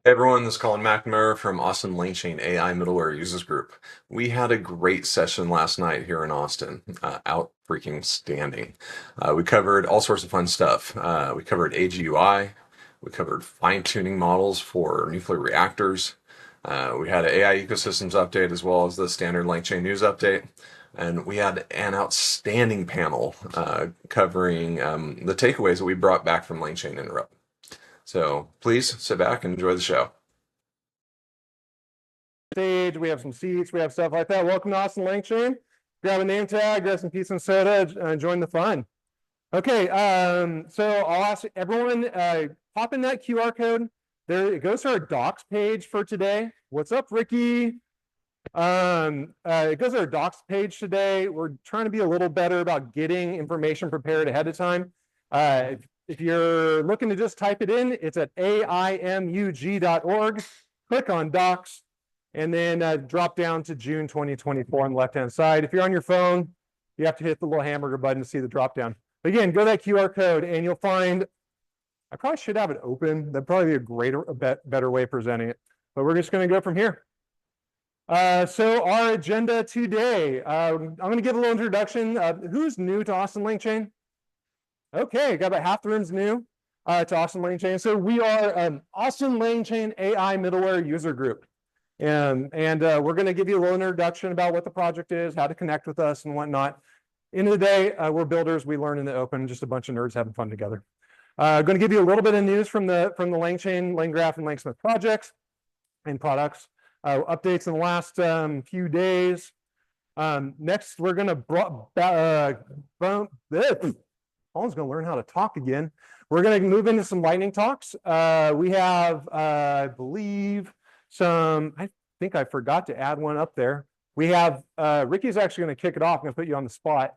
Hey everyone, this is Colin McNamara from Austin LangChain AI Middleware Users Group. We had a great session last night here in Austin, out freaking standing. We covered all sorts of fun stuff. We covered AGUI, we covered fine-tuning models for nuclear reactors. We had an AI ecosystems update as well as the standard LangChain news update. And we had an outstanding panel covering the takeaways that we brought back from LangChain Interrupt. So please sit back and enjoy the show. Stage, we have some seats, we have stuff like that. Welcome to Austin LangChain. Grab a name tag, grab some pizza and soda, and join the fun. Okay, so I'll ask everyone, pop in that QR code. There it goes to our docs page for today. What's up, Ricky? It goes to our docs page today. We're trying to be a little better about getting information prepared ahead of time. If you're looking to just type it in, it's at aimug.org. Click on docs, and then drop down to June 2024 on the left-hand side. If you're on your phone, you have to hit the little hamburger button to see the drop-down. Again, go to that QR code, and you'll find, I probably should have it open. That'd probably be a better way of presenting it. But we're just going to go from here. So our agenda today, I'm going to give a little introduction. Who's new to Austin LangChain? Okay, got about half the room's new to Austin LangChain. So we are Austin LangChain AI Middleware User Group. And we're going to give you a little introduction about what the project is, how to connect with us, and whatnot. End of the day, we're builders. We learn in the open, just a bunch of nerds having fun together. Going to give you a little bit of news from the LangChain, LangGraph, and LangSmith projects and products. Updates in the last few days. Next, we're going to Colin's going to learn how to talk again. We're going to move into some lightning talks. We have, I believe, I think I forgot to add one up there. We have, Ricky's actually going to kick it off. I'm going to put you on the spot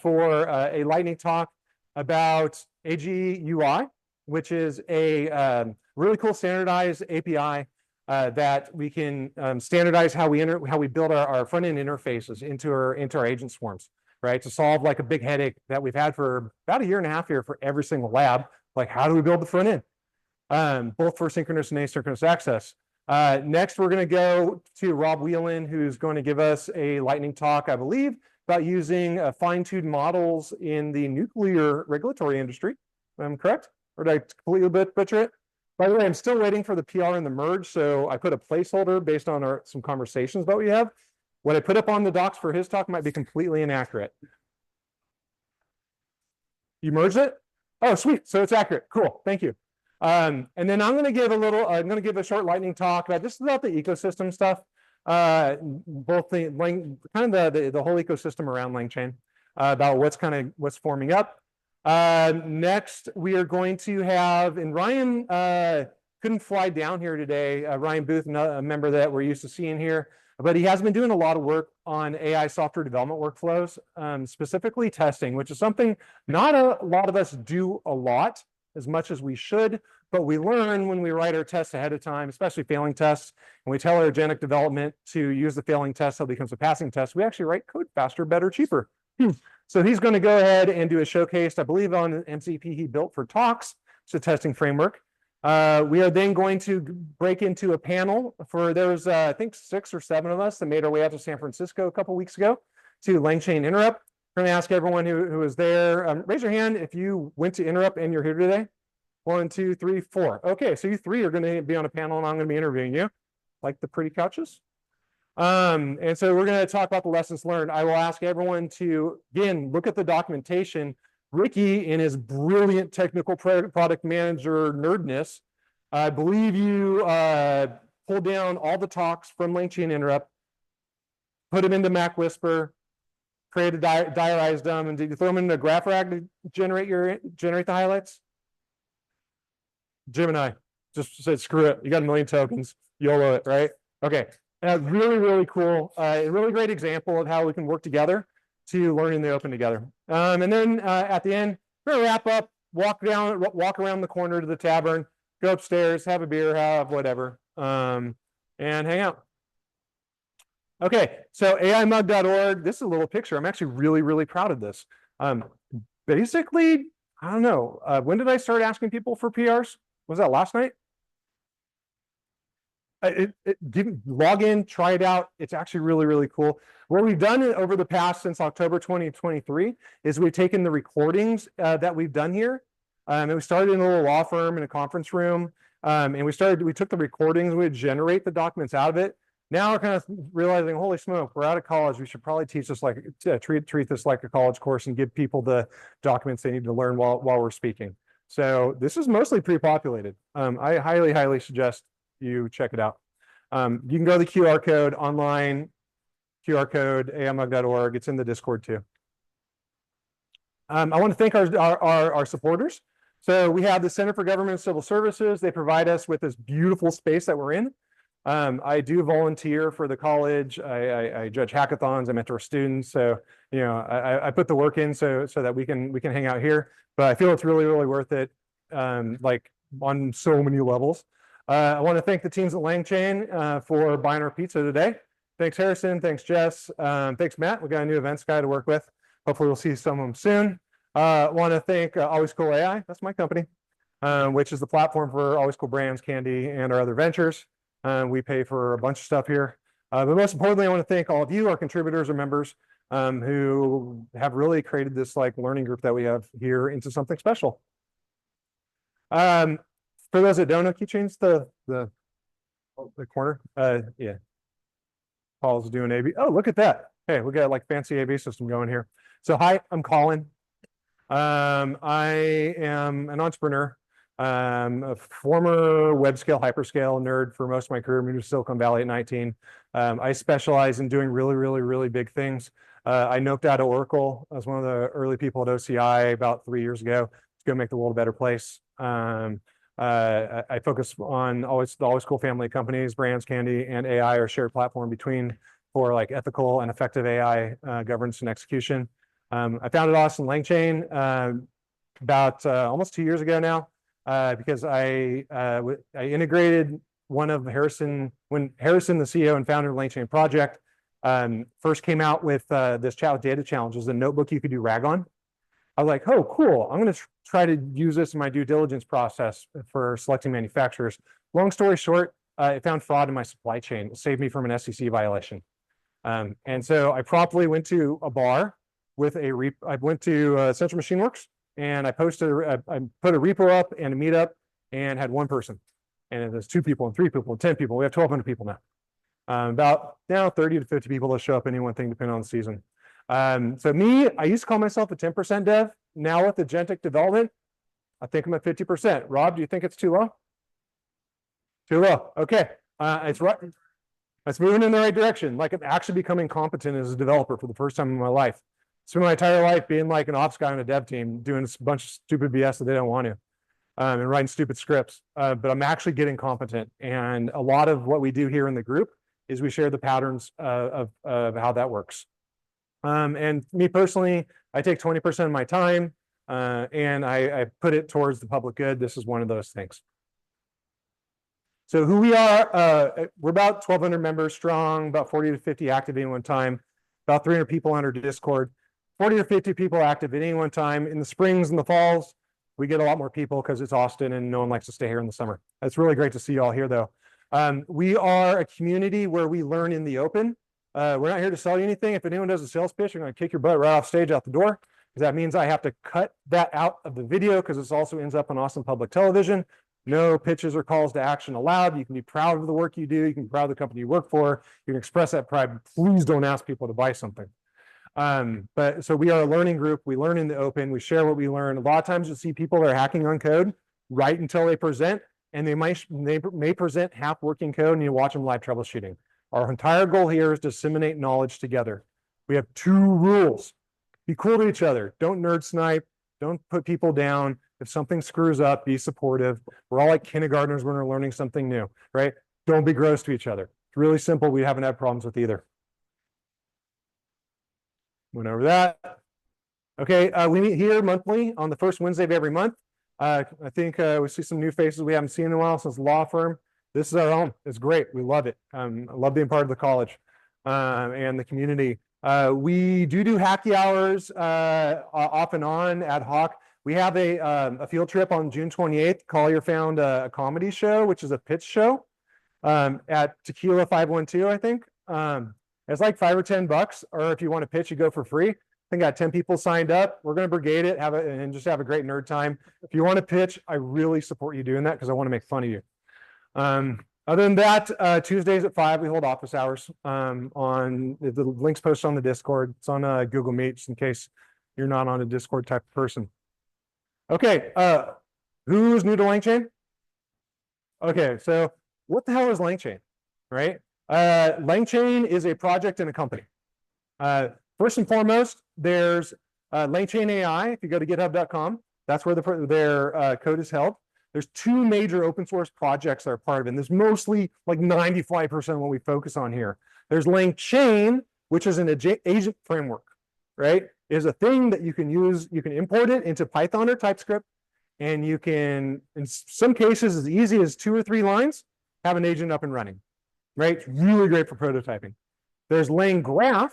for a lightning talk about AGUI, which is a really cool standardized API that we can standardize how we build our front-end interfaces into our agent swarms, right? To solve like a big headache that we've had for about a year and a half here for every single lab. Like, how do we build the front end? Both for synchronous and asynchronous access. Next, we're going to go to Rob Whelan, who's going to give us a lightning talk, I believe, about using fine-tuned models in the nuclear regulatory industry. Am I correct? Or did I completely butcher it? By the way, I'm still waiting for the PR and the merge, so I put a placeholder based on some conversations that we have. What I put up on the docs for his talk might be completely inaccurate. You merged it? Oh, sweet. So it's accurate. Cool. Thank you. And then I'm going to give a short lightning talk about just about the ecosystem stuff, both the whole ecosystem around LangChain, about what's forming up. Next, we are going to have, and Ryan couldn't fly down here today. Ryan Booth, a member that we're used to seeing here, but he has been doing a lot of work on AI software development workflows, specifically testing, which is something not a lot of us do a lot as much as we should, but we learn when we write our tests ahead of time, especially failing tests, and we tell our agentic development to use the failing test so it becomes a passing test. We actually write code faster, better, cheaper. So he's going to go ahead and do a showcase, I believe, on an MCP he built for talks. It's a testing framework. We are then going to break into a panel for I think 6 or 7 of us that made our way out to San Francisco a couple weeks ago to LangChain Interrupt. We're going to ask everyone who was there, raise your hand if you went to Interrupt and you're here today. 1, 2, 3, 4. Okay, so you 3 are going to be on a panel and I'm going to be interviewing you, like the pretty couches. And so we're going to talk about the lessons learned. I will ask everyone to, again, look at the documentation. Ricky, in his brilliant technical product manager nerdness, I believe you pulled down all the talks from LangChain Interrupt, put them into Mac Whisper, created diarized them, and did you throw them into GraphRag to generate the highlights? Gemini just said, screw it. You got 1 million tokens. YOLO it, right? Okay. Really, really cool. A really great example of how we can work together to learn in the open together. And then at the end, we're going to wrap up, walk around the corner to the tavern, go upstairs, have a beer, have whatever, and hang out. Okay, so AIMUG.org, this is a little picture. I'm actually really, really proud of this. Basically, I don't know, when did I start asking people for PRs? Was that last night? Log in, try it out. It's actually really, really cool. What we've done over the past since October 2023 is we've taken the recordings that we've done here. And we started in a little law firm in a conference room. And we took the recordings, we would generate the documents out of it. Now we're kind of realizing, holy smoke, we're out of college. We should probably teach this like, treat this like a college course and give people the documents they need to learn while we're speaking. So this is mostly pre-populated. I highly, highly suggest you check it out. You can go to the QR code online, QR code, aimug.org. It's in the Discord too. I want to thank our supporters. So we have the Center for Government and Civil Services. They provide us with this beautiful space that we're in. I do volunteer for the college. I judge hackathons. I mentor students. So, you know, I put the work in so that we can hang out here. But I feel it's really, really worth it. Like on so many levels. I want to thank the teams at LangChain for buying our pizza today. Thanks, Harrison. Thanks, Jess. Thanks, Matt. We got a new events guy to work with. Hopefully we'll see some of them soon. Want to thank Always Cool AI. That's my company, which is the platform for Always Cool Brands, Candy, and our other ventures. We pay for a bunch of stuff here. But most importantly, I want to thank all of you, our contributors or members, who have really created this like learning group that we have here into something special. For those that don't know, can you change the corner? Yeah. Paul's doing AV. Oh, look at that. Hey, we got like fancy AV system going here. So hi, I'm Colin. I am an entrepreneur, a former web scale, hyperscale nerd for most of my career, moved to Silicon Valley at 19. I specialize in doing really, really, really big things. I noped out of Oracle. I was one of the early people at OCI about 3 years ago. It's going to make the world a better place. I focus on the Always Cool family of companies, brands, Candy, and AI, or shared platform between for like ethical and effective AI governance and execution. I founded Austin LangChain about almost 2 years ago now because I integrated one of Harrison, when Harrison, the CEO and founder of LangChain project, first came out with this chat with data challenges, a notebook you could do RAG on. I was like, oh, cool. I'm going to try to use this in my due diligence process for selecting manufacturers. Long story short, I found fraud in my supply chain. It saved me from an SEC violation. And so I promptly went to a bar with I went to Central Machine Works and I put a repo up and a meetup and had one person. And there's 2 people and 3 people and 10 people. We have 1,200 people now. About now 30 to 50 people that show up any one thing depending on the season. So me, I used to call myself a 10% dev. Now with agentic development, I think I'm at 50%. Rob, do you think it's too low? Too low. Okay. It's right. It's moving in the right direction. Like I'm actually becoming competent as a developer for the first time in my life. Spent my entire life being like an ops guy on a dev team, doing a bunch of stupid BS that they don't want to, and writing stupid scripts. But I'm actually getting competent. And a lot of what we do here in the group is we share the patterns of how that works. And me personally, I take 20% of my time and I put it towards the public good. This is one of those things. So who we are, we're about 1,200 members strong, about 40 to 50 active at any one time, about 300 people on our Discord, 40 to 50 people active at any one time. In the springs and the falls, we get a lot more people because it's Austin and no one likes to stay here in the summer. It's really great to see you all here though. We are a community where we learn in the open. We're not here to sell you anything. If anyone does a sales pitch, I'm going to kick your butt right off stage out the door, because that means I have to cut that out of the video because this also ends up on Austin Public Television. No pitches or calls to action allowed. You can be proud of the work you do. You can be proud of the company you work for. You can express that pride. Please don't ask people to buy something. But so we are a learning group. We learn in the open. We share what we learn. A lot of times you'll see people that are hacking on code right until they present, and they may present half working code, and you watch them live troubleshooting. Our entire goal here is to disseminate knowledge together. We have 2 rules. Be cool to each other. Don't nerd snipe. Don't put people down. If something screws up, be supportive. We're all like kindergartners when we're learning something new, right? Don't be gross to each other. It's really simple. We haven't had problems with either. Went over that. Okay, we meet here monthly on the first Wednesday of every month. I think we see some new faces we haven't seen in a while since law firm. This is our own. It's great. We love it. I love being part of the college and the community. We do hacky hours off and on, ad hoc. We have a field trip on June 28th. Collier found a comedy show, which is a pitch show. at Tequila 512, I think. It's like $5 or $10, or if you want to pitch, you go for free. I think got 10 people signed up. We're going to brigade it, and just have a great nerd time. If you want to pitch, I really support you doing that because I want to make fun of you. Other than that, Tuesdays at 5, we hold office hours. On the links posted on the Discord. It's on Google Meet, just in case you're not on a Discord type of person. Okay, who's new to LangChain? Okay, so what the hell is LangChain, right? LangChain is a project in a company. First and foremost, there's LangChain AI. If you go to github.com, that's where their code is held. There's 2 major open source projects that are part of it. And there's mostly like 95% what we focus on here. There's LangChain, which is an agent framework, right? Is a thing that you can use. You can import it into Python or TypeScript, and you can, in some cases, as easy as 2 or 3 lines, have an agent up and running, right? It's really great for prototyping. There's LangGraph,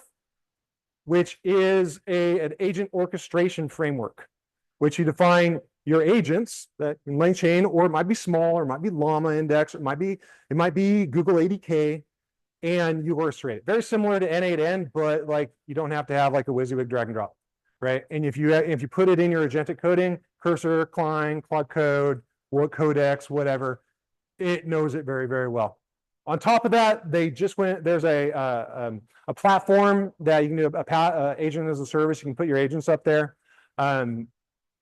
which is an agent orchestration framework, which you define your agents that in LangChain, or it might be small, or it might be Llama Index, or it might be Google ADK, and you orchestrate it. Very similar to N8N, but like you don't have to have like a WYSIWYG drag and drop, right? And if you put it in your agentic coding, Cursor, Klein, Claude Code, Codex, whatever, it knows it very, very well. On top of that, they just went. There's a platform that you can do agent as a service. You can put your agents up there.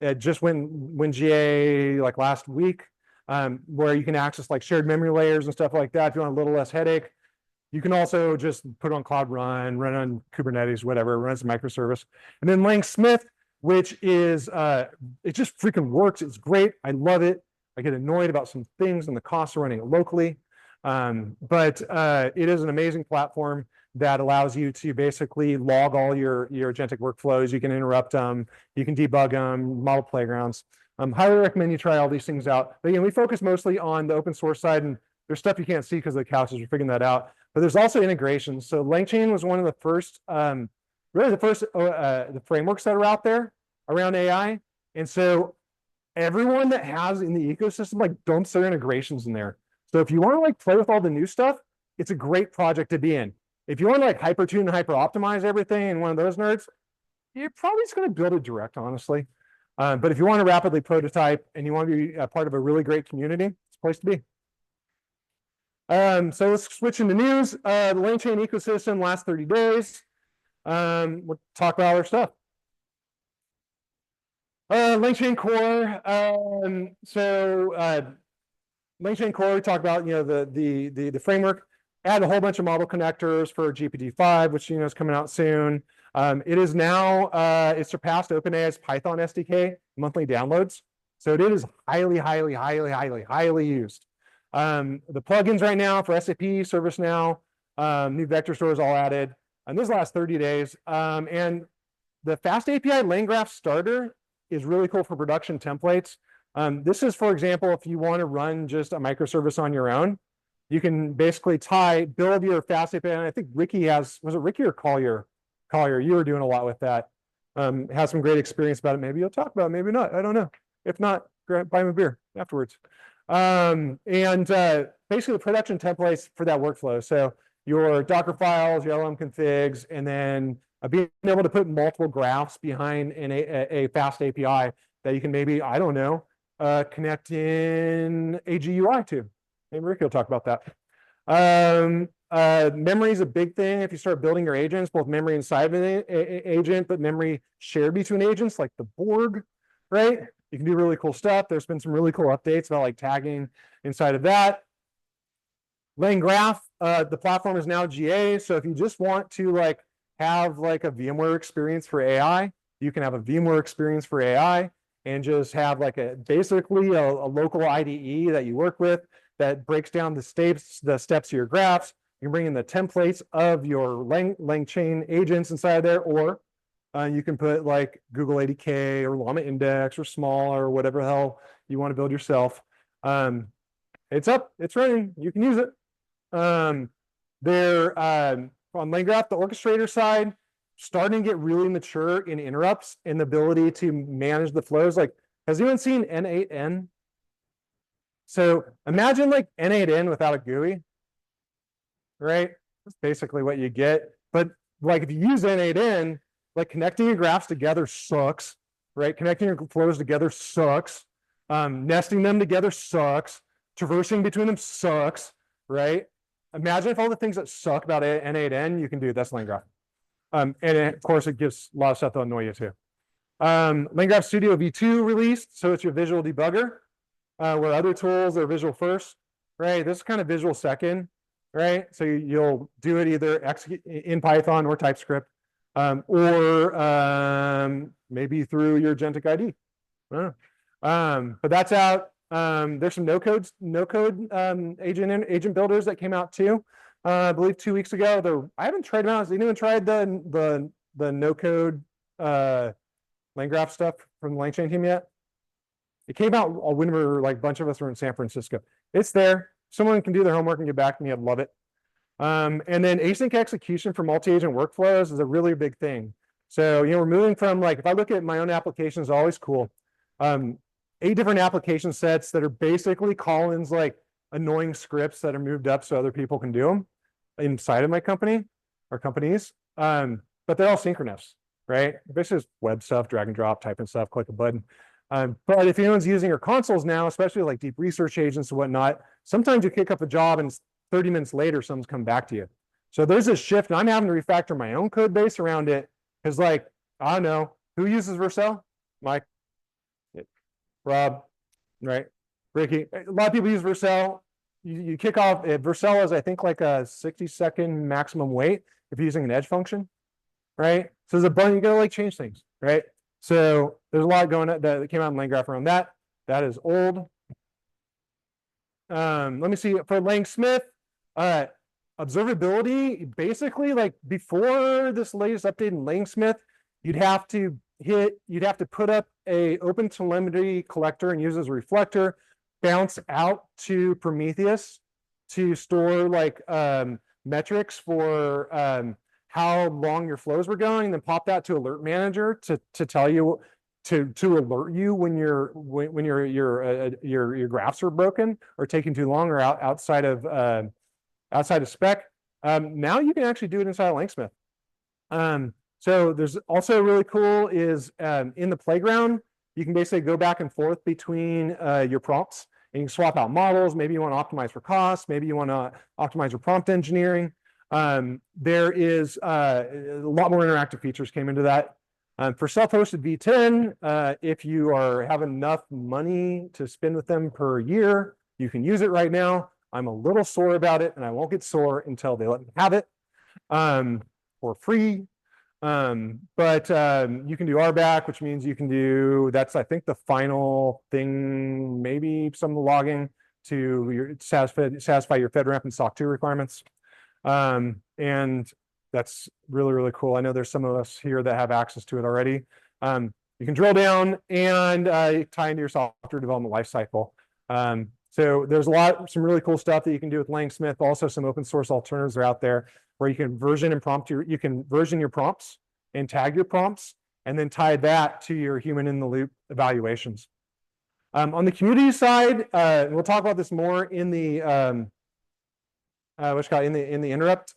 It just went GA like last week, where you can access like shared memory layers and stuff like that if you want a little less headache. You can also just put on Cloud run on Kubernetes, whatever, run as a microservice. And then LangSmith, which is, it just freaking works. It's great. I love it. I get annoyed about some things and the costs of running it locally. But it is an amazing platform that allows you to basically log all your agentic workflows. You can interrupt them. You can debug them, model playgrounds. Highly recommend you try all these things out. But again, we focus mostly on the open source side, and there's stuff you can't see because of the couches. We're figuring that out. But there's also integrations. So LangChain was one of the first, really the first the frameworks that are out there around AI. And so everyone that has in the ecosystem like dumps their integrations in there. So if you want to like play with all the new stuff, it's a great project to be in. If you want to like hyper tune and hyper optimize everything and one of those nerds, you're probably just going to build it direct, honestly. But if you want to rapidly prototype and you want to be a part of a really great community, it's a place to be. So let's switch into news. The LangChain ecosystem last 30 days. We'll talk about other stuff. LangChain Core. LangChain Core, we talked about, the framework. Add a whole bunch of model connectors for GPT-5, which is coming out soon. It is now it surpassed OpenAI's Python SDK monthly downloads, so it is highly, highly, highly, highly, highly used. The plugins right now for SAP, ServiceNow, new vector stores all added, and this last 30 days. And the Fast API LangGraph starter is really cool for production templates. This is, for example, if you want to run just a microservice on your own, you can basically build your Fast API. And I think Ricky was it Ricky or Collier? Collier, you were doing a lot with that. Has some great experience about it. Maybe you'll talk about it, maybe not. I don't know. If not, buy him a beer afterwards. Basically the production templates for that workflow. So your Docker files, your LM configs, and then being able to put multiple graphs behind a Fast API that you can maybe, I don't know, connect in AGUI to. Maybe Ricky will talk about that. Memory is a big thing. If you start building your agents, both memory inside of an agent, but memory shared between agents, like the Borg, right? You can do really cool stuff. There's been some really cool updates about like tagging inside of that. LangGraph, the platform is now GA. So if you just want to like have like a VMware experience for AI, you can have a VMware experience for AI and just have like basically a local IDE that you work with that breaks down the steps of your graphs. You can bring in the templates of your LangChain agents inside there, or you can put like Google ADK or Llama Index or Small or whatever the hell you want to build yourself. It's up, it's running, you can use it. They're on LangGraph, the orchestrator side, starting to get really mature in interrupts and the ability to manage the flows. Like, has anyone seen N8N? So imagine like N8N without a GUI. right? That's basically what you get. But like if you use N8N, like connecting your graphs together sucks, right? Connecting your flows together sucks. Nesting them together sucks. Traversing between them sucks, right? Imagine if all the things that suck about N8N you can do. That's LangGraph. Of course, it gives a lot of stuff that'll annoy you too. LangGraph Studio V2 released, so it's your visual debugger, where other tools are visual first, right? This is kind of visual second, right? So you'll do it either execute in Python or TypeScript, or maybe through your Agentic ID. But that's out. There's some no-code agent builders that came out too. I believe 2 weeks ago. I haven't tried them out. Has anyone tried the no-code LangGraph stuff from the LangChain team yet? It came out when we were like a bunch of us were in San Francisco. It's there. Someone can do their homework and get back to me. I'd love it. And then async execution for multi-agent workflows is a really big thing. So, we're moving from like, if I look at my own applications, always cool. 8 different application sets that are basically Colin's like annoying scripts that are moved up so other people can do them inside of my company or companies. But they're all synchronous, right? Basically just web stuff, drag and drop, type and stuff, click a button. But if anyone's using your consoles now, especially like deep research agents and whatnot, sometimes you kick up a job and 30 minutes later, someone's come back to you. So there's a shift, and I'm having to refactor my own code base around it. Because like, I don't know, who uses Vercel? Mike, Rob, right? Ricky. A lot of people use Vercel. You kick off, Vercel is I think like a 60-second maximum wait if you're using an edge function, right? So there's a bunch, you gotta like change things, right? So there's a lot going on that came out in LangGraph around that. That is old. Let me see for Langsmith. Observability, basically like before this latest update in Langsmith, you'd have to put up a open telemetry collector and use as a reflector, bounce out to Prometheus to store like metrics for how long your flows were going, and then pop that to Alert Manager to tell you to alert you when your graphs are broken or taking too long or outside of spec. Now you can actually do it inside of Langsmith. So there's also really cool is in the playground, you can basically go back and forth between your prompts and you can swap out models. Maybe you want to optimize for cost. Maybe you want to optimize your prompt engineering. There is a lot more interactive features came into that. For self-hosted V10, if you have enough money to spend with them per year, you can use it right now. I'm a little sore about it, and I won't get sore until they let me have it for free. But you can do RBAC, which means you can do, that's I think the final thing, maybe some of the logging to satisfy your FedRAMP and SOC 2 requirements. And that's really, really cool. I know there's some of us here that have access to it already. You can drill down and tie into your software development lifecycle. So there's some really cool stuff that you can do with Langsmith. Also, some open source alternatives are out there where you can version your prompts and tag your prompts, and then tie that to your human in the loop evaluations. On the community side, we'll talk about this more in the in the interrupt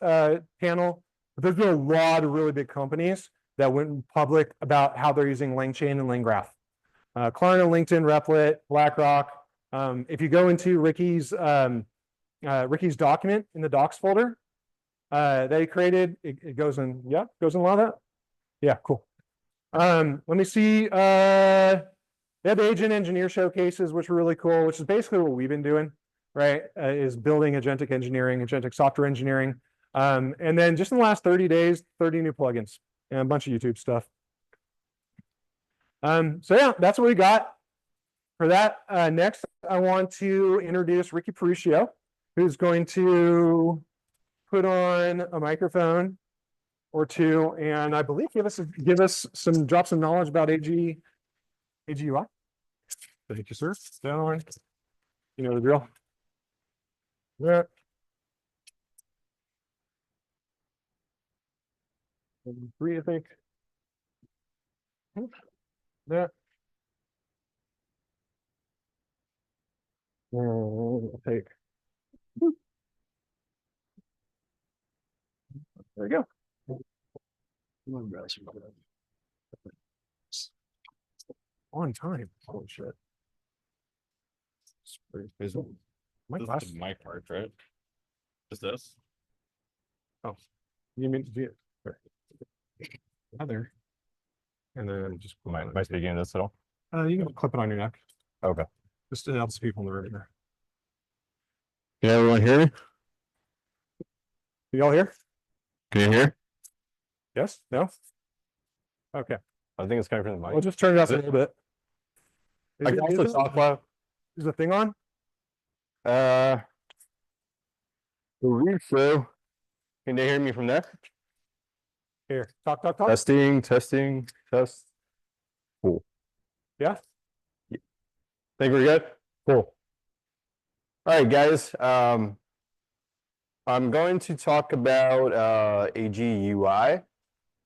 panel. But there's been a lot of really big companies that went public about how they're using LangChain and LangGraph. Klarna, LinkedIn, Replit, BlackRock. If you go into Ricky's document in the docs folder that he created, it goes in, goes in a lot of that. Yeah, cool. Let me see. They have the agent engineer showcases, which are really cool, which is basically what we've been doing, right? Is building agentic engineering, agentic software engineering. And then just in the last 30 days, 30 new plugins and a bunch of YouTube stuff. So yeah, that's what we got. For that, next, I want to introduce Ricky Peruccio, who's going to put on a microphone or two, and I believe drop some knowledge about AGUI. Thank you, sir. Down. You know the drill. Yeah. 3, I think. Yeah. I'll take. There you go. On time. Holy shit. My This glass. is my part, right? Is this? Oh, you mean other? And then just Am I speaking this at all? you can clip it on your neck. Okay. Just to help the people in the room here. Can everyone hear me? Can y'all hear? Can you hear? Yes? No? Okay. I think it's coming from the We'll mic. just turn it up a little bit. I can also talk loud. Is the thing on? Believe so. Can they hear me from there? Here. Talk. Testing, test. Yeah? Think we're good? Cool. All right, guys. I'm going to talk about AGUI.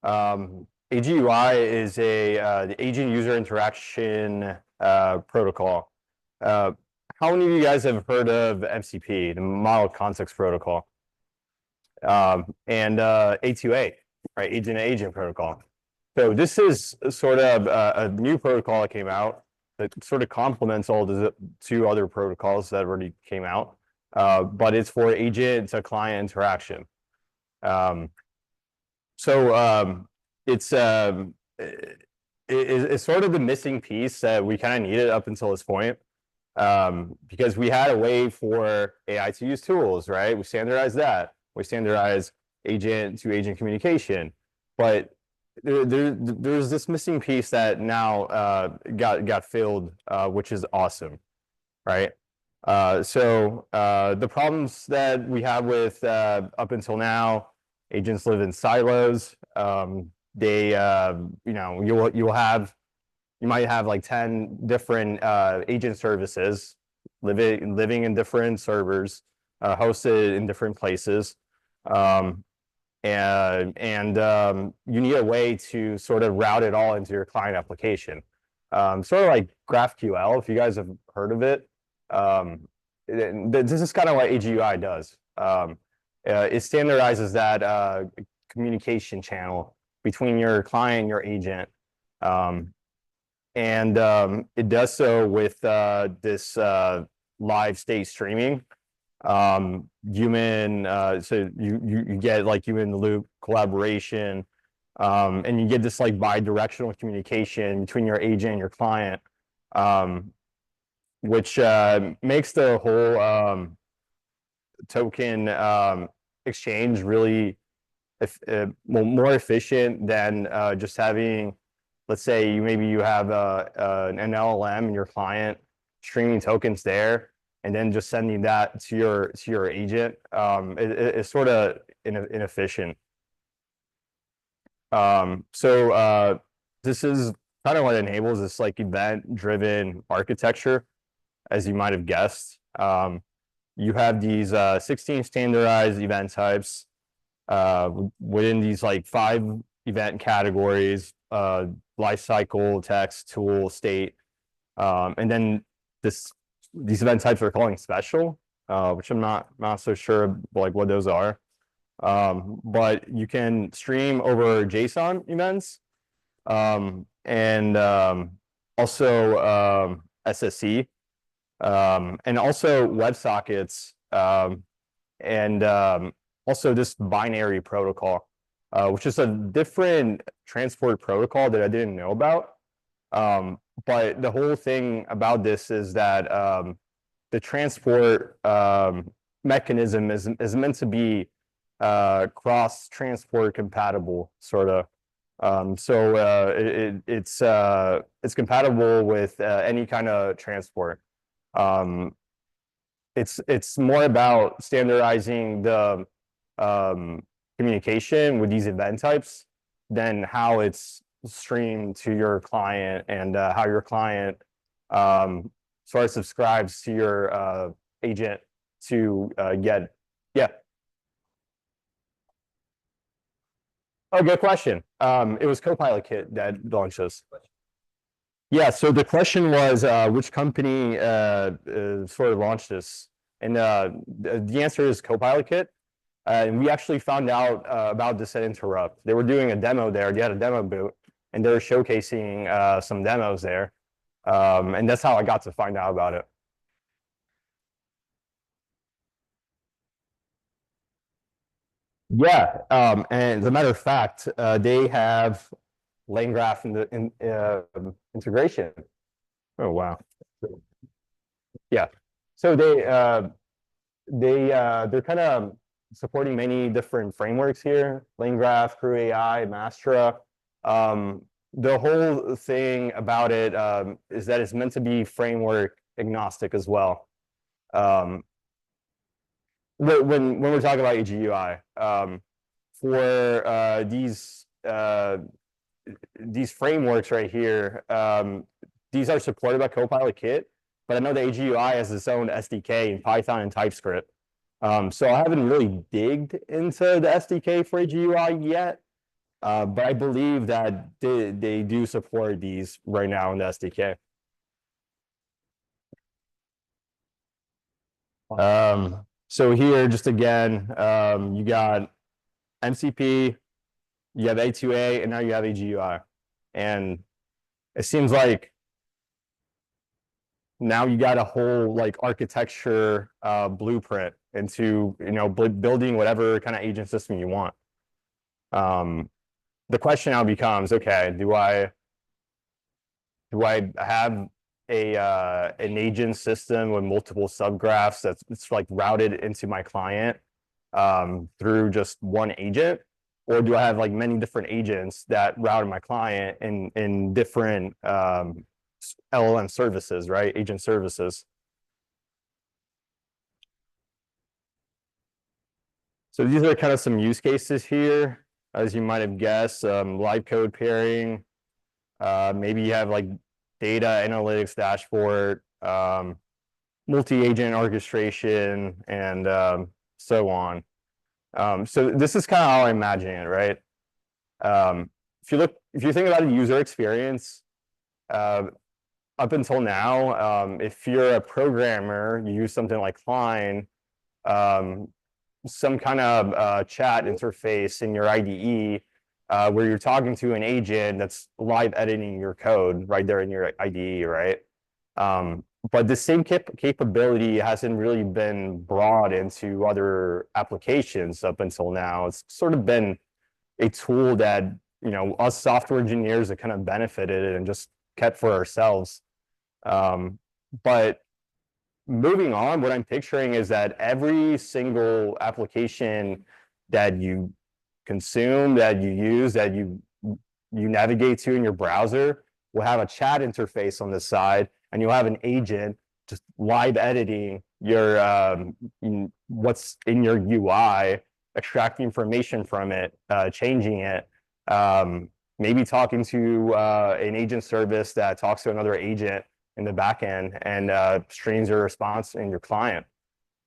AGUI is the agent user interaction protocol. How many of you guys have heard of MCP, the Model Context Protocol? And A2A, right? Agent to agent protocol. So this is sort of a new protocol that came out that sort of complements all the two other protocols that already came out. But it's for agent to client interaction. It's sort of the missing piece that we kind of needed up until this point. Because we had a way for AI to use tools, right? We standardized that. We standardize agent to agent communication, but there's this missing piece that now got filled, which is awesome, right? The problems that we have with up until now, agents live in silos. They, you might have like 10 different agent services living in different servers, hosted in different places. You need a way to sort of route it all into your client application. Sort of like GraphQL, if you guys have heard of it. This is kind of what AGUI does. It standardizes that communication channel between your client and your agent. It does so with this live state streaming. So you get like human in the loop collaboration, and you get this like bi-directional communication between your agent and your client, which makes the whole token exchange really more efficient than just having, let's say you have an LLM and your client streaming tokens there, and then just sending that to your agent. It's sort of inefficient. This is kind of what enables this like event-driven architecture, as you might have guessed. You have these 16 standardized event types within these like 5 event categories: lifecycle, text, tool, state, and then these event types are calling special, which I'm not so sure like what those are. But you can stream over JSON events, and also SSC, and also WebSockets, and also this binary protocol, which is a different transport protocol that I didn't know about. But the whole thing about this is that the transport mechanism is meant to be cross transport compatible, sort of. It's compatible with any kind of transport. It's more about standardizing the communication with these event types than how it's streamed to your client, and how your client sort of subscribes to your agent to get. Yeah. Oh, good question. It was Copilot Kit that launched this. Yeah, so the question was which company sort of launched this, and the answer is Copilot Kit. And we actually found out about this at Interrupt. They were doing a demo there. They had a demo booth, and they were showcasing some demos there. And that's how I got to find out about it. Yeah, and as a matter of fact, they have LangGraph integration. Oh wow! Yeah, so they're kind of supporting many different frameworks here: LangGraph, Crew AI, Mastra. The whole thing about it is that it's meant to be framework agnostic as well. When we're talking about AGUI, for these frameworks right here, these are supported by Copilot Kit, but I know the AGUI has its own SDK in Python and TypeScript. So I haven't really digged into the SDK for AGUI yet, but I believe that they do support these right now in the SDK. So here, just again, you got MCP, you have A2A, and now you have AGUI. And it seems like now you got a whole like architecture blueprint into building whatever kind of agent system you want. The question now becomes, okay, do I have an agent system with multiple subgraphs that's like routed into my client through just one agent, or do I have like many different agents that route my client in different LLM services, right? Agent services. So these are kind of some use cases here, as you might have guessed. Live code pairing. Maybe you have like data analytics dashboard, multi-agent orchestration, and so on. So this is kind of how I imagine it, right? If you think about a user experience, up until now, if you're a programmer, you use something like Klein, some kind of chat interface in your IDE, where you're talking to an agent that's live editing your code right there in your IDE, right? But the same capability hasn't really been brought into other applications up until now. It's sort of been a tool that, us software engineers have kind of benefited and just kept for ourselves. But moving on, what I'm picturing is that every single application that you consume, that you use, that you navigate to in your browser will have a chat interface on the side, and you'll have an agent just live editing your what's in your UI, extracting information from it, changing it, maybe talking to an agent service that talks to another agent in the back end and streams your response in your client.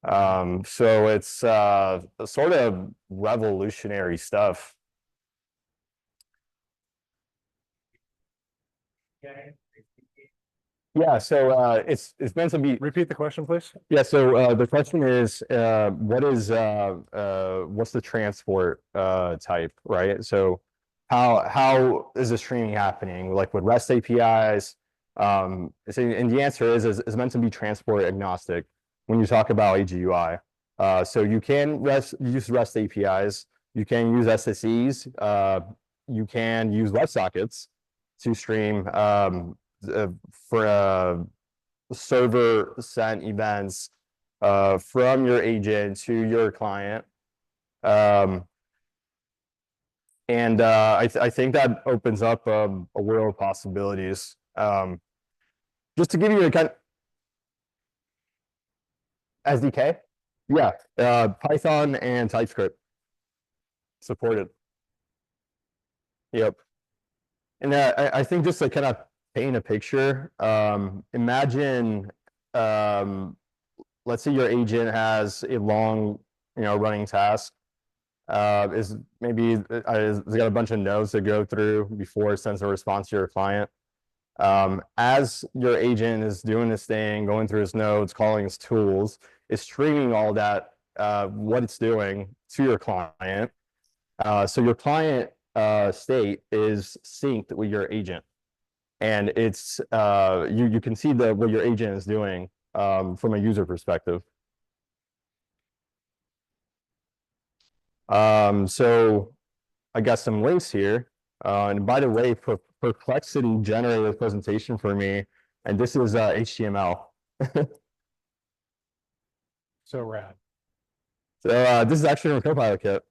So it's sort of revolutionary stuff. Yeah, so it's meant to be. Repeat the question, please. Yeah, so the question is, what's the transport type, right? So how is the streaming happening, like with REST APIs? And the answer is meant to be transport agnostic when you talk about AGUI. So you can use REST APIs, you can use SSEs, you can use WebSockets to stream for server sent events from your agent to your client. And I think that opens up a world of possibilities. Just to give you a kind of SDK, yeah, Python and TypeScript supported. Yep. And I think just to kind of paint a picture, imagine, let's say your agent has a long, running task. It's got a bunch of nodes to go through before it sends a response to your client. As your agent is doing this thing, going through its nodes, calling its tools, it's streaming all that what it's doing to your client. So your client state is synced with your agent, and it's you can see what your agent is doing from a user perspective. So I got some links here. And by the way, Perplexity generated a presentation for me, and this is HTML. So rad. So this is actually a Copilot kit.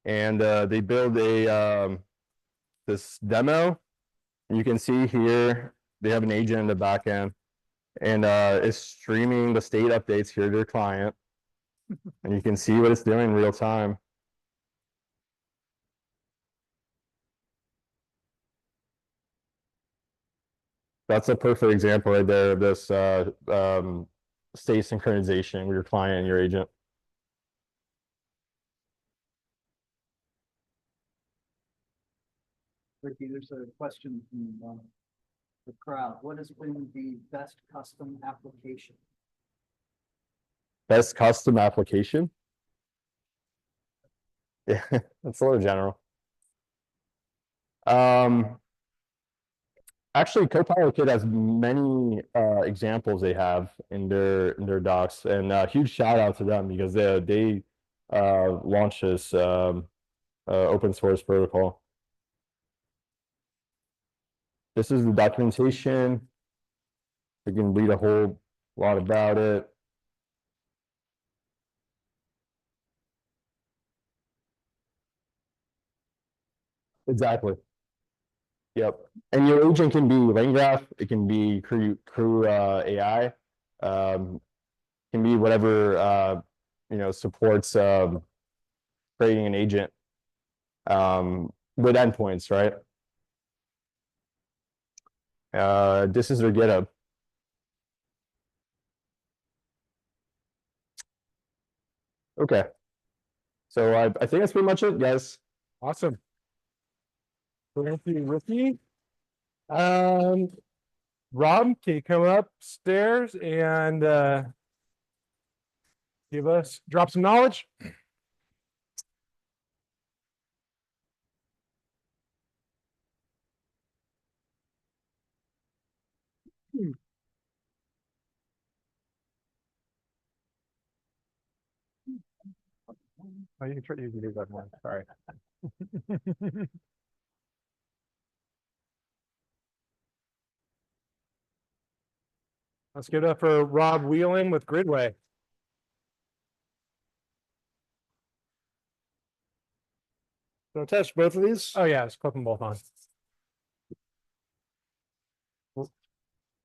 And they build a this demo. You can see here they have an agent in the back end, and it's streaming the state updates here to their client. And you can see what it's doing in real time. That's a perfect example right there of this state synchronization with your client and your agent. Ricky, there's a question from the crowd. What has been the best custom application? Best custom application? Yeah, that's a little general. Actually, Copilot Kit has many examples they have in their docs, and huge shout out to them because they launched this open source protocol. This is the documentation. You can read a whole lot about it. Exactly. Yep. And your agent can be LangGraph, it can be Crew AI, can be whatever supports creating an agent with endpoints, right? This is their GitHub. Okay. So I think that's pretty much it, guys. Awesome. Thank you, Ricky. Rob, can you come upstairs and drop some knowledge? Oh, you can do that one. Sorry. Let's give it up for Rob Whelan with Gridway. Can I test both of these? Oh yeah, let's clip them both on.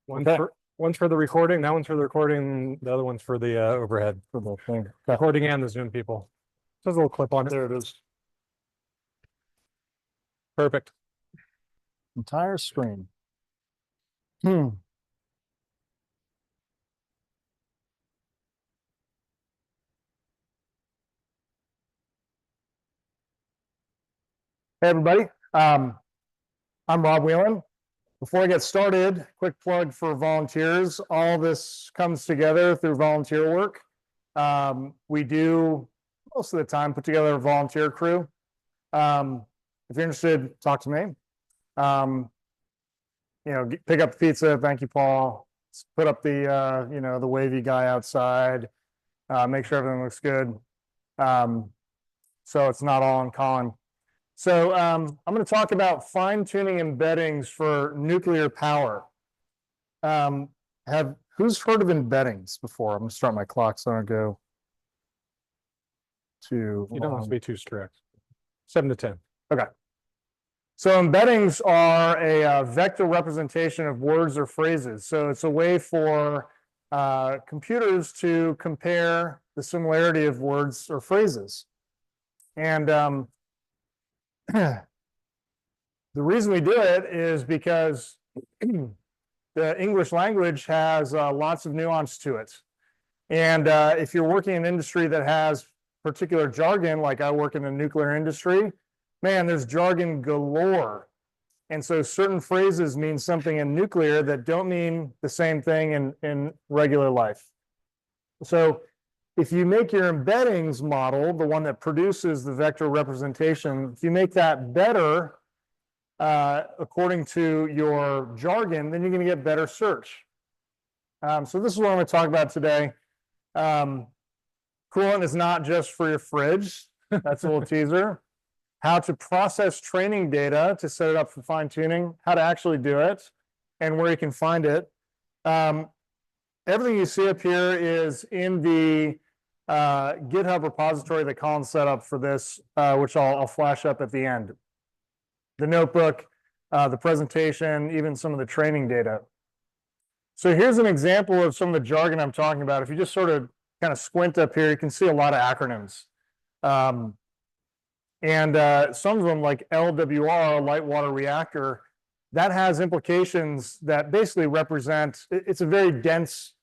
Okay. One's for the recording, that one's for the recording, the other one's for the overhead. For the thing. Recording and the Zoom people. So there's a little clip on it. There it is. Perfect. Entire screen. Hey, everybody. I'm Rob Whelan. Before I get started, quick plug for volunteers. All this comes together through volunteer work. We do most of the time put together a volunteer crew. If you're interested, talk to me. Pick up the pizza. Thank you, Paul. Put up the the wavy guy outside. Make sure everything looks good. So it's not all on Colin. So I'm going to talk about fine-tuning embeddings for nuclear power. Who's heard of embeddings before? I'm going to start my clock so I don't go too You don't have to long. be too strict. 7 to 10. Okay. So embeddings are a vector representation of words or phrases. So it's a way for computers to compare the similarity of words or phrases. And the reason we do it is because the English language has lots of nuance to it. And if you're working in an industry that has particular jargon, like I work in the nuclear industry, man, there's jargon galore. And so certain phrases mean something in nuclear that don't mean the same thing in regular life. So if you make your embeddings model, the one that produces the vector representation, if you make that better, according to your jargon, then you're going to get better search. So this is what I'm going to talk about today. Coolant is not just for your fridge. That's a little teaser. How to process training data to set it up for fine tuning, how to actually do it, and where you can find it. Everything you see up here is in the GitHub repository that Colin set up for this, which I'll flash up at the end. The notebook, the presentation, even some of the training data. So here's an example of some of the jargon I'm talking about. If you just sort of kind of squint up here, you can see a lot of acronyms. Some of them, like LWR, light water reactor, that has implications that basically represent, it's a very dense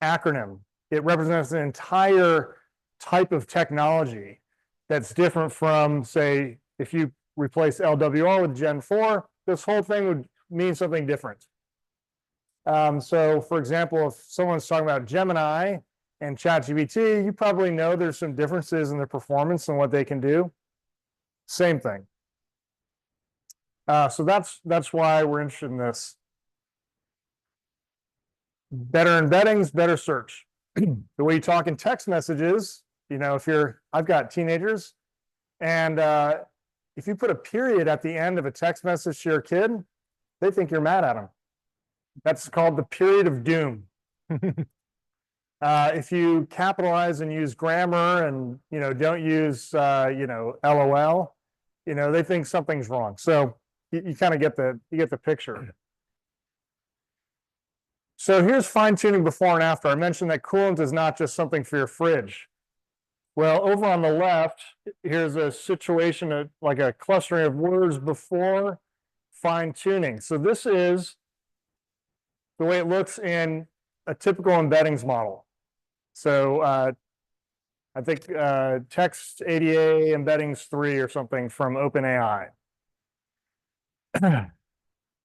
acronym. It represents an entire type of technology that's different from, say, if you replace LWR with Gen 4, this whole thing would mean something different. So, for example, if someone's talking about Gemini and ChatGPT, you probably know there's some differences in their performance and what they can do. Same thing. So that's why we're interested in this. Better embeddings, better search. The way you talk in text messages, if I've got teenagers, and if you put a period at the end of a text message to your kid, they think you're mad at them. That's called the period of doom. If you capitalize and use grammar and don't use LOL, they think something's wrong. So you kind of get the picture. So here's fine-tuning before and after. I mentioned that coolant is not just something for your fridge. Well, over on the left, here's a situation of like a clustering of words before fine-tuning. So this is the way it looks in a typical embeddings model. So I think text ADA embeddings 3 or something from OpenAI.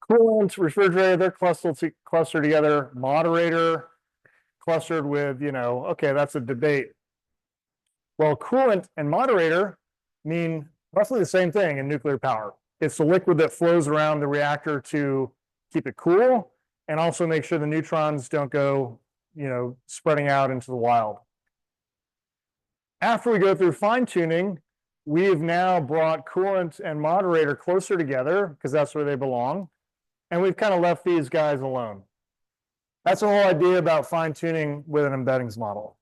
Coolant, refrigerator, they're clustered together. Moderator, clustered with, okay, that's a debate. Well, coolant and moderator mean roughly the same thing in nuclear power. It's the liquid that flows around the reactor to keep it cool and also make sure the neutrons don't go, spreading out into the wild. After we go through fine-tuning, we have now brought coolant and moderator closer together because that's where they belong. And we've kind of left these guys alone. That's the whole idea about fine-tuning with an embeddings model.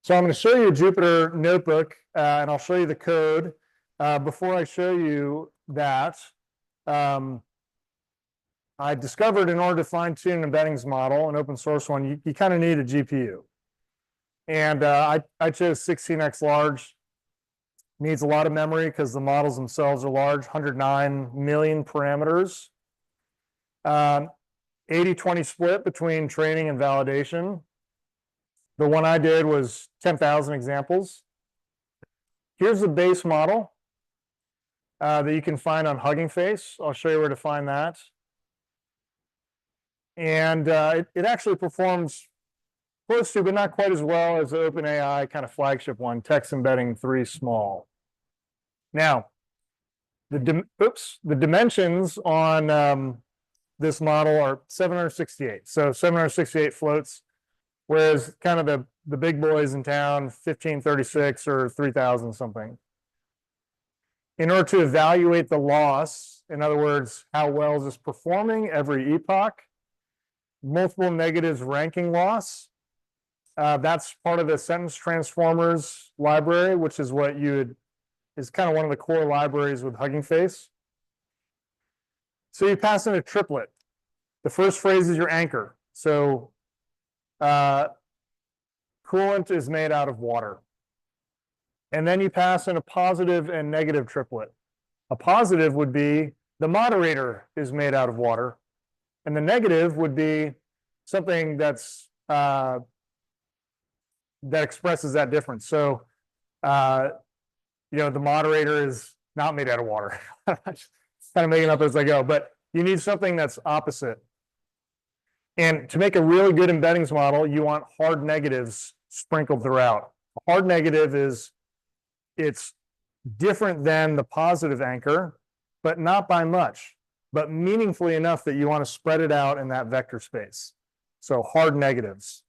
So I'm going to show you a Jupyter notebook, and I'll show you the code. Before I show you that, I discovered in order to fine-tune an embeddings model, an open source one, you kind of need a GPU. And I chose 16x large. Needs a lot of memory because the models themselves are large, 109 million parameters. 80-20 split between training and validation. The one I did was 10,000 examples. Here's the base model that you can find on Hugging Face. I'll show you where to find that. And it actually performs close to, but not quite as well as the OpenAI kind of flagship one, text embedding 3 small. Now, the dimensions on this model are 768. So 768 floats, whereas kind of the big boys in town, 1536 or 3000 something. In order to evaluate the loss, in other words, how well is this performing every epoch, multiple negatives ranking loss. That's part of the sentence transformers library, which is what is kind of one of the core libraries with Hugging Face. So you pass in a triplet. The first phrase is your anchor. So coolant is made out of water. And then you pass in a positive and negative triplet. A positive would be the moderator is made out of water. And the negative would be something that expresses that difference. So, the moderator is not made out of water. Kind of making up as I go, but you need something that's opposite. And to make a really good embeddings model, you want hard negatives sprinkled throughout. A hard negative is it's different than the positive anchor, but not by much, but meaningfully enough that you want to spread it out in that vector space. So hard negatives.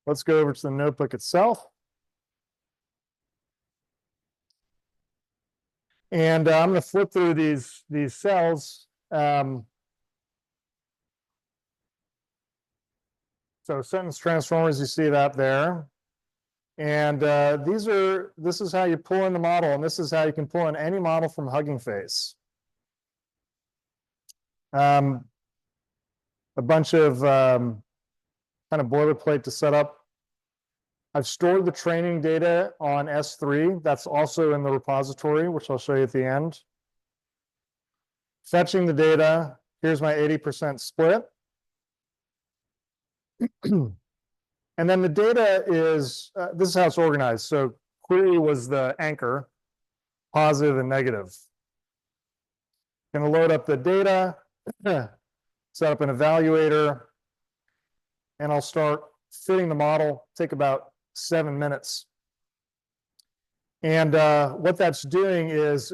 Let's go over to the notebook itself. And I'm going to flip through these cells. So sentence transformers, you see that there. And this is how you pull in the model, and this is how you can pull in any model from Hugging Face. A bunch of kind of boilerplate to set up. I've stored the training data on S3. That's also in the repository, which I'll show you at the end. Fetching the data. Here's my 80% split. And then the data is, this is how it's organized. So query was the anchor, positive and negative. Going to load up the data, set up an evaluator, and I'll start fitting the model. Take about 7 minutes. And what that's doing is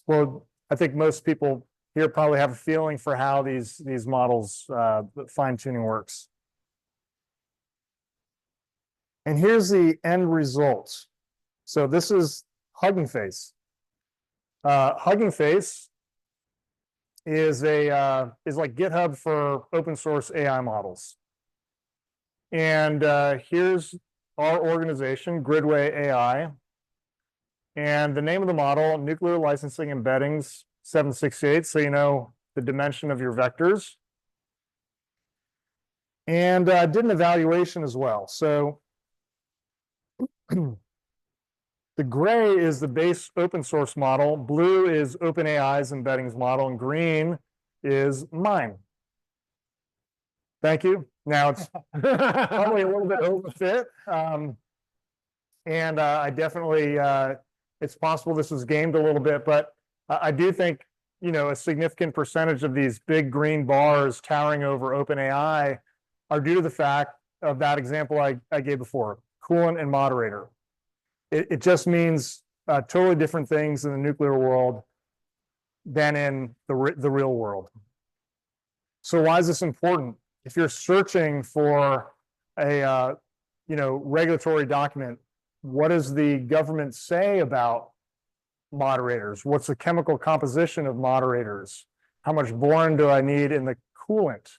well, I think most people here probably have a feeling for how these models fine-tuning works. And here's the end result. So this is Hugging Face. Hugging Face is like GitHub for open source AI models. And here's our organization, Gridway AI. And the name of the model, Nuclear Licensing Embeddings 768, so you know the dimension of your vectors. And I did an evaluation as well. So the gray is the base open source model, blue is OpenAI's embeddings model, and green is mine. Thank you. Now it's probably a little bit overfit. And I definitely, it's possible this was gamed a little bit, but I do think, you know, a significant percentage of these big green bars towering over OpenAI are due to the fact of that example I gave before, coolant and moderator. It just means totally different things in the nuclear world than in the real world. So why is this important? If you're searching for a regulatory document, what does the government say about moderators? What's the chemical composition of moderators? How much boron do I need in the coolant?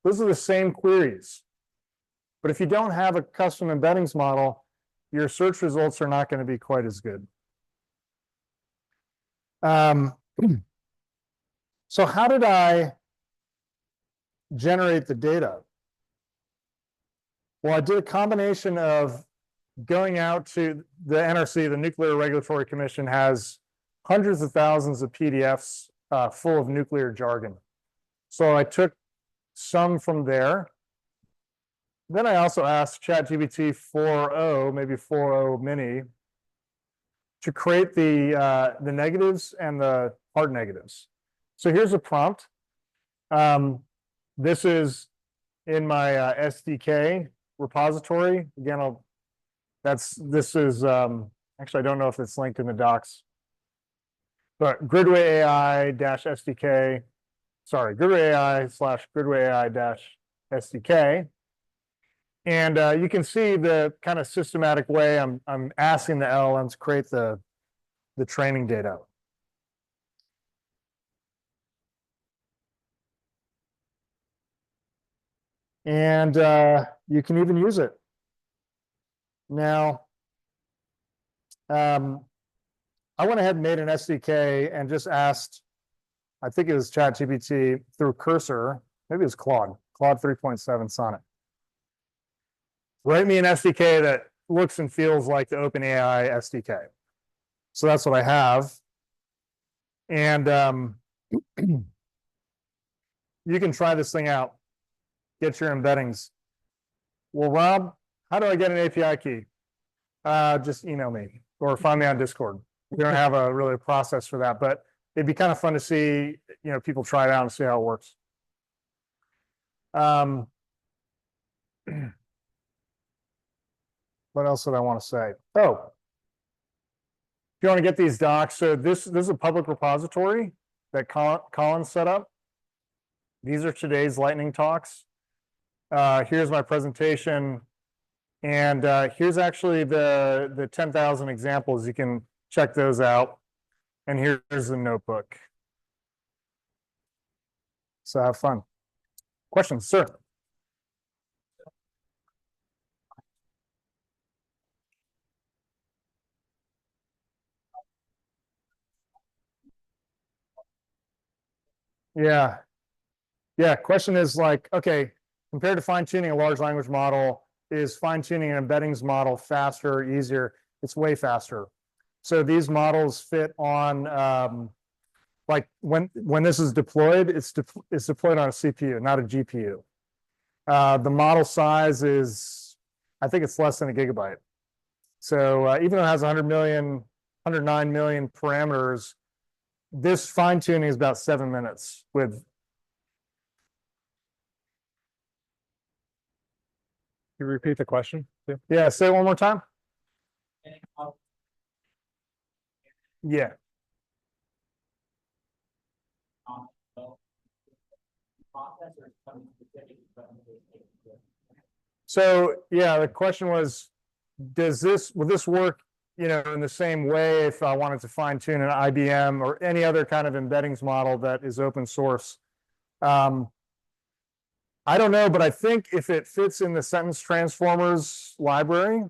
Those are the same queries. But if you don't have a custom embeddings model, your search results are not going to be quite as good. So how did I generate the data? Well, I did a combination of going out to the NRC, the Nuclear Regulatory Commission, has hundreds of thousands of PDFs full of nuclear jargon. So I took some from there. Then I also asked ChatGPT 4.0, maybe 4.0 mini, to create the negatives and the hard negatives. So here's a prompt. This is in my SDK repository. Again, this is actually, I don't know if it's linked in the docs, but Gridway AI-SDK, sorry, Gridway AI/Gridway AI-SDK. And you can see the kind of systematic way I'm asking the LLM to create the training data. And you can even use it. Now, I went ahead and made an SDK and just asked, I think it was ChatGPT through Cursor, maybe it was Claude 3.7 Sonnet. Write me an SDK that looks and feels like the OpenAI SDK. So that's what I have. And you can try this thing out. Get your embeddings. Well, Rob, how do I get an API key? Just email me or find me on Discord. We don't have really a process for that, but it'd be kind of fun to see, people try it out and see how it works. What else did I want to say? Oh, if you want to get these docs, so this is a public repository that Colin set up. These are today's lightning talks. Here's my presentation. And here's actually the 10,000 examples. You can check those out. And here's the notebook. So have fun. Questions, sir? Yeah. Yeah, question is like, okay, compared to fine-tuning a large language model, is fine-tuning an embeddings model faster, easier? It's way faster. So these models fit on, like when this is deployed, it's deployed on a CPU, not a GPU. The model size is, I think it's less than a gigabyte. So even though it has 109 million parameters, this fine-tuning is about 7 minutes with. Can you repeat the question? Yeah, say it one more time. Yeah. So yeah, the question was, will this work, in the same way if I wanted to fine tune an IBM or any other kind of embeddings model that is open source? I don't know, but I think if it fits in the sentence transformers library,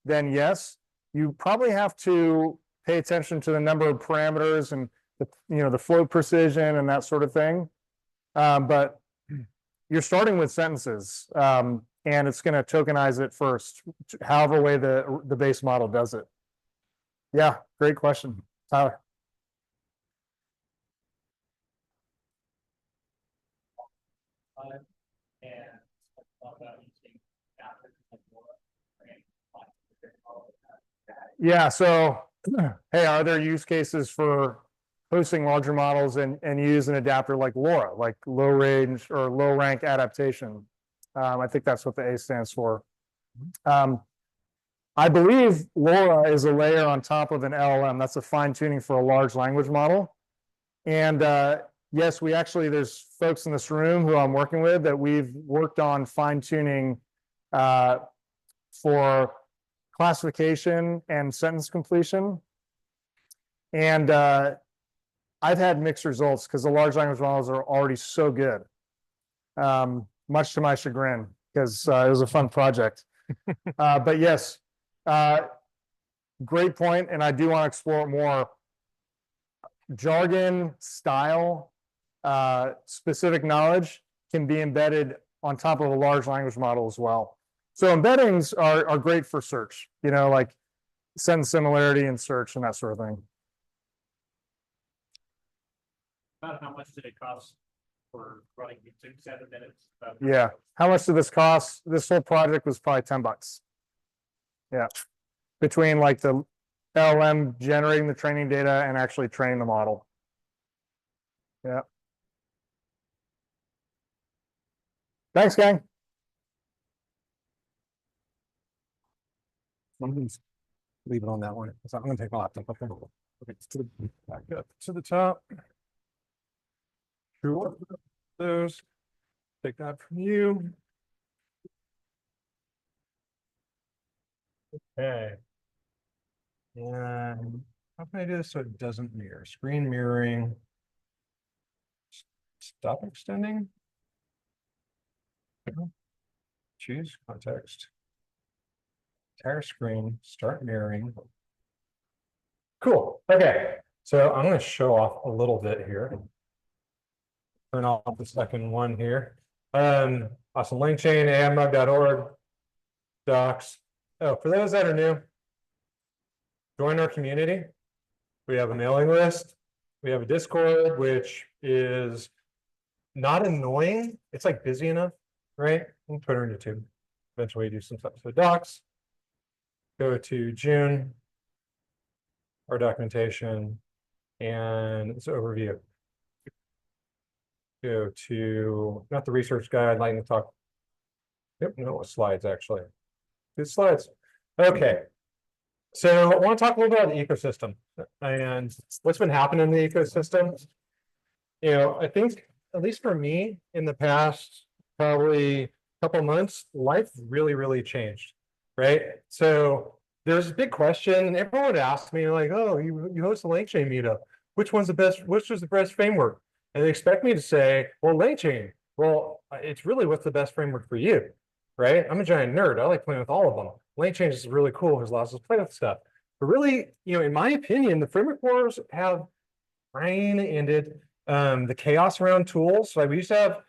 then yes, you probably have to pay attention to the number of parameters and the float precision and that sort of thing. But you're starting with sentences, and it's going to tokenize it first, however way the base model does it. Yeah, great question, Tyler. Yeah, so hey, are there use cases for hosting larger models and use an adapter like LoRa, like low range or low rank adaptation? I think that's what the A stands for. I believe LoRa is a layer on top of an LLM. That's a fine tuning for a large language model. And yes, there's folks in this room who I'm working with that we've worked on fine tuning for classification and sentence completion. And I've had mixed results because the large language models are already so good, much to my chagrin, because it was a fun project. But yes, great point, and I do want to explore it more. Jargon, style, specific knowledge can be embedded on top of a large language model as well. So embeddings are great for search, like sentence similarity and search and that sort of thing. About how much did it cost for running? It took 7 minutes. Yeah. How much did this cost? This whole project was probably $10. Yeah. Between like the LLM generating the training data and actually training the model. Yeah. Thanks, gang. Leave it on that one. So I'm going to take my laptop up there. Okay, back up to the top. Sure. Those. Take that from you. Okay. And how can I do this so it doesn't mirror? Screen mirroring. Stop extending. Choose context. Entire screen, start mirroring. Cool. Okay. So I'm going to show off a little bit here. Turn off the second one here. Awesome. LangChain, AIMUG.org, docs. Oh, for those that are new, join our community. We have a mailing list. We have a Discord, which is not annoying. It's like busy enough, right? And Twitter and YouTube. Eventually do some stuff. So docs. Go to June, our documentation, And it's overview. Go to, not the research guide, lightning talk. Yep, no slides actually. Good slides. Okay. So I want to talk a little bit about the ecosystem and what's been happening in the ecosystem. I think, at least for me, in the past probably couple months, life really changed, right? So there's a big question, and everyone would ask me like, "Oh, you host a LangChain meetup. Which one's the best? Which was the best framework?" And they expect me to say, "Well, LangChain." Well, it's really what's the best framework for you, right? I'm a giant nerd. I like playing with all of them. LangChain is really cool because it allows us to play with stuff. But really, in my opinion, the framework wars have kind of ended. The chaos around tools. So we used to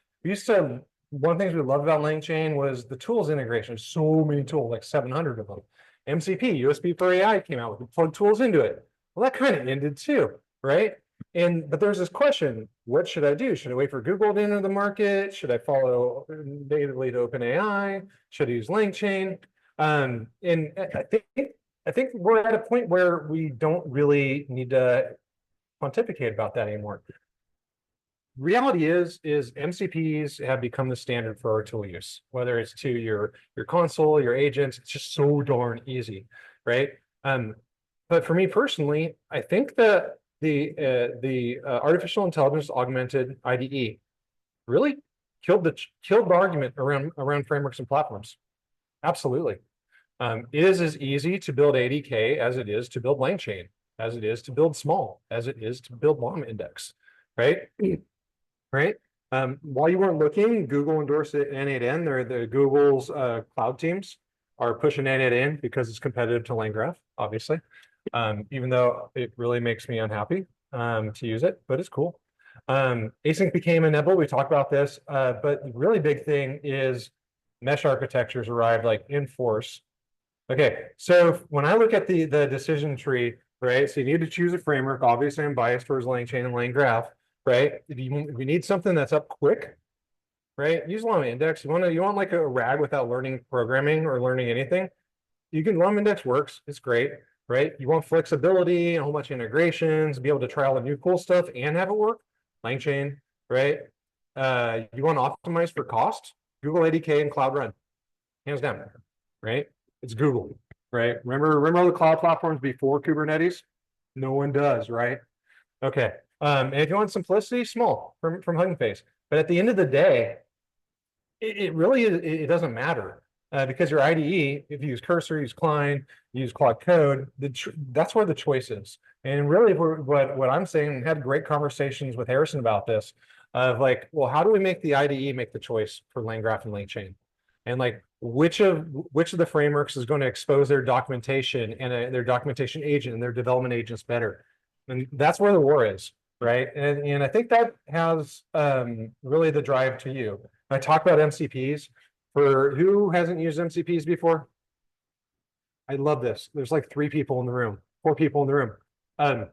one of the things we loved about LangChain was the tools integration. So many tools, like 700 of them. MCP, USB for AI came out. We plugged tools into it. Well, that kind of ended too, right? But there's this question: what should I do? Should I wait for Google to enter the market? Should I follow natively to OpenAI? Should I use LangChain? And I think we're at a point where we don't really need to pontificate about that anymore. Reality is MCPs have become the standard for our tool use, whether it's to your console, your agents. It's just so darn easy, right? But for me personally, I think that the artificial intelligence augmented IDE really killed the argument around frameworks and platforms. Absolutely. It is as easy to build ADK as it is to build LangChain, as it is to build small, as it is to build LAM index, right? Right. While you weren't looking, Google endorsed it N8N. They're the Google's cloud teams are pushing N8N because it's competitive to LangGraph, obviously. Even though it really makes me unhappy to use it, but it's cool. Async became enabled. We talked about this, but the really big thing is mesh architectures arrived like in force. Okay, so when I look at the decision tree, right? So you need to choose a framework. Obviously, I'm biased towards LangChain and LangGraph, right? If you need something that's up quick, right? Use LAM index. You want like a RAG without learning programming or learning anything. You can LAM index works. It's great, right? You want flexibility, a whole bunch of integrations, be able to try all the new cool stuff and have it work. LangChain, right? You want to optimize for cost? Google ADK and Cloud Run, hands down, right? It's Google, right? Remember all the cloud platforms before Kubernetes? No one does, right? Okay. And if you want simplicity, small from Hugging Face. But at the end of the day, it really is, it doesn't matter because your IDE, if you use Cursor, use Klein, use Claude Code, that's where the choice is. And really, what I'm saying, had great conversations with Harrison about this, of like, well, how do we make the IDE make the choice for LangGraph and LangChain? And like, which of the frameworks is going to expose their documentation and their documentation agent and their development agents better? And that's where the war is, right? And I think that has really the drive to you. I talk about MCPs. For who hasn't used MCPs before? I love this. There's like 3 people in the room, 4 people in the room.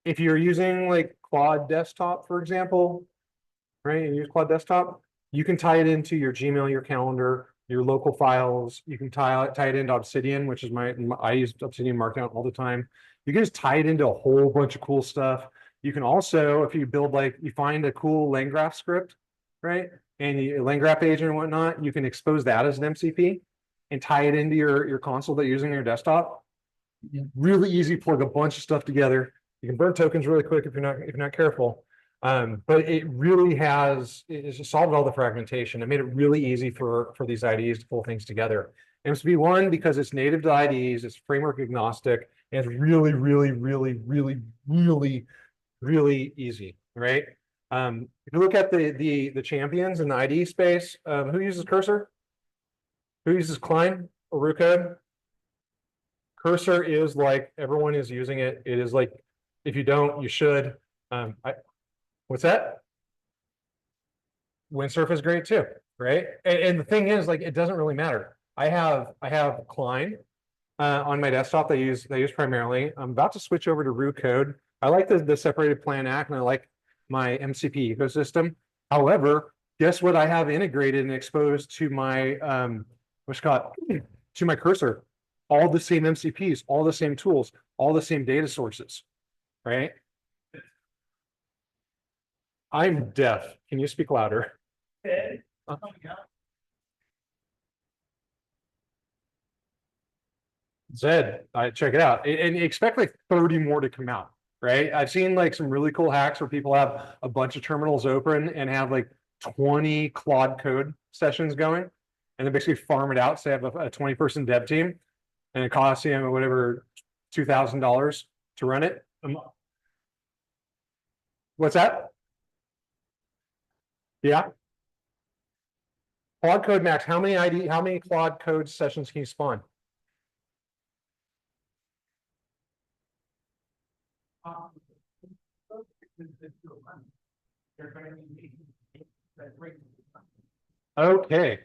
If you're using like Claude Desktop, for example, right? You use Claude Desktop, you can tie it into your Gmail, your calendar, your local files. You can tie it into Obsidian, which is I use Obsidian Markdown all the time. You can just tie it into a whole bunch of cool stuff. You can also, if you build you find a cool LangGraph script, right? And a LangGraph agent and whatnot, you can expose that as an MCP and tie it into your console that you're using on your desktop. Really easy, plug a bunch of stuff together. You can burn tokens really quick if you're not careful. But it really it's solved all the fragmentation. It made it really easy for these IDEs to pull things together. MCP1, because it's native to IDEs, it's framework agnostic, and it's really easy, right? If you look at the champions in the IDE space, who uses Cursor? Who uses Klein or Rucode? Cursor is like, everyone is using it. It is like, if you don't, you should. What's that? Windsurf is great too, right? And the thing is, like, it doesn't really matter. I have Klein on my desktop that I use primarily. I'm about to switch over to Rucode. I like the separated plan act, and I like my MCP ecosystem. However, guess what I have integrated and exposed to my to my Cursor? All the same MCPs, all the same tools, all the same data sources, right? I'm deaf. Can you speak louder? Zed, check it out. And expect like 30 more to come out, right? I've seen like some really cool hacks where people have a bunch of terminals open and have like 20 Claude code sessions going. And they basically farm it out. So they have a 20-person dev team and it costs you whatever, $2,000 to run it. What's that? Yeah. Claude Code Max, how many Claude code sessions can you spawn? Okay.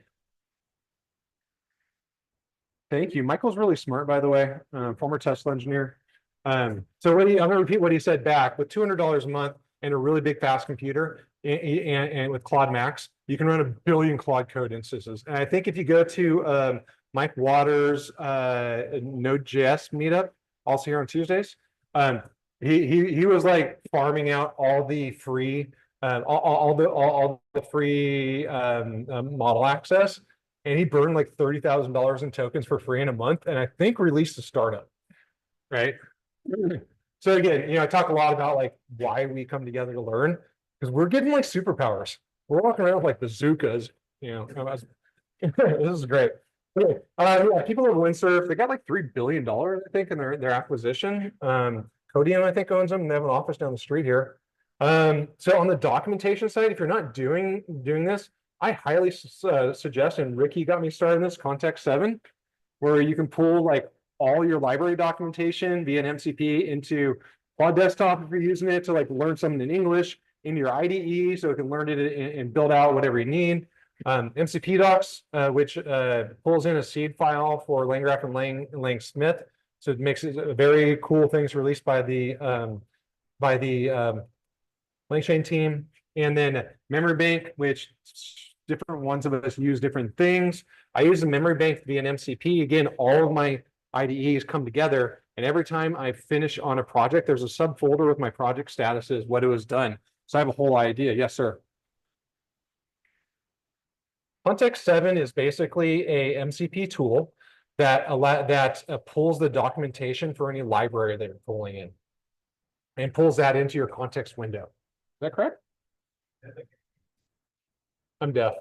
Thank you. Michael's really smart, by the way, former Tesla engineer. So I'm going to repeat what he said back. With $200 a month and a really big fast computer, and with Claude Max, you can run 1 billion Claude code instances. And I think if you go to Mike Waters' Node.js meetup, also here on Tuesdays, he was like farming out all the free all the free model access, and he burned like $30,000 in tokens for free in a month, and I think released a startup, right? So again, I talk a lot about like why we come together to learn, because we're getting like superpowers. We're walking around with like bazookas, this is great. Yeah, people at Windsurf, they got like $3 billion, I think, in their acquisition. Codium, I think, owns them, and they have an office down the street here. So on the documentation side, if you're not doing this, I highly suggest, and Ricky got me started in this, Context 7, where you can pull like all your library documentation via an MCP into Claude Desktop if you're using it to like learn something in English, into your IDE so it can learn it and build out whatever you need. MCP docs, which pulls in a seed file for LangGraph and LangSmith. So it makes it very cool things released by the LangChain team. And then memory bank, which different ones of us use different things. I use the memory bank via an MCP. Again, all of my IDEs come together, and every time I finish on a project, there's a subfolder with my project statuses, what it was done. So I have a whole idea. Yes, sir. Context 7 is basically a MCP tool that pulls the documentation for any library that you're pulling in and pulls that into your context window. Is that correct? I'm deaf.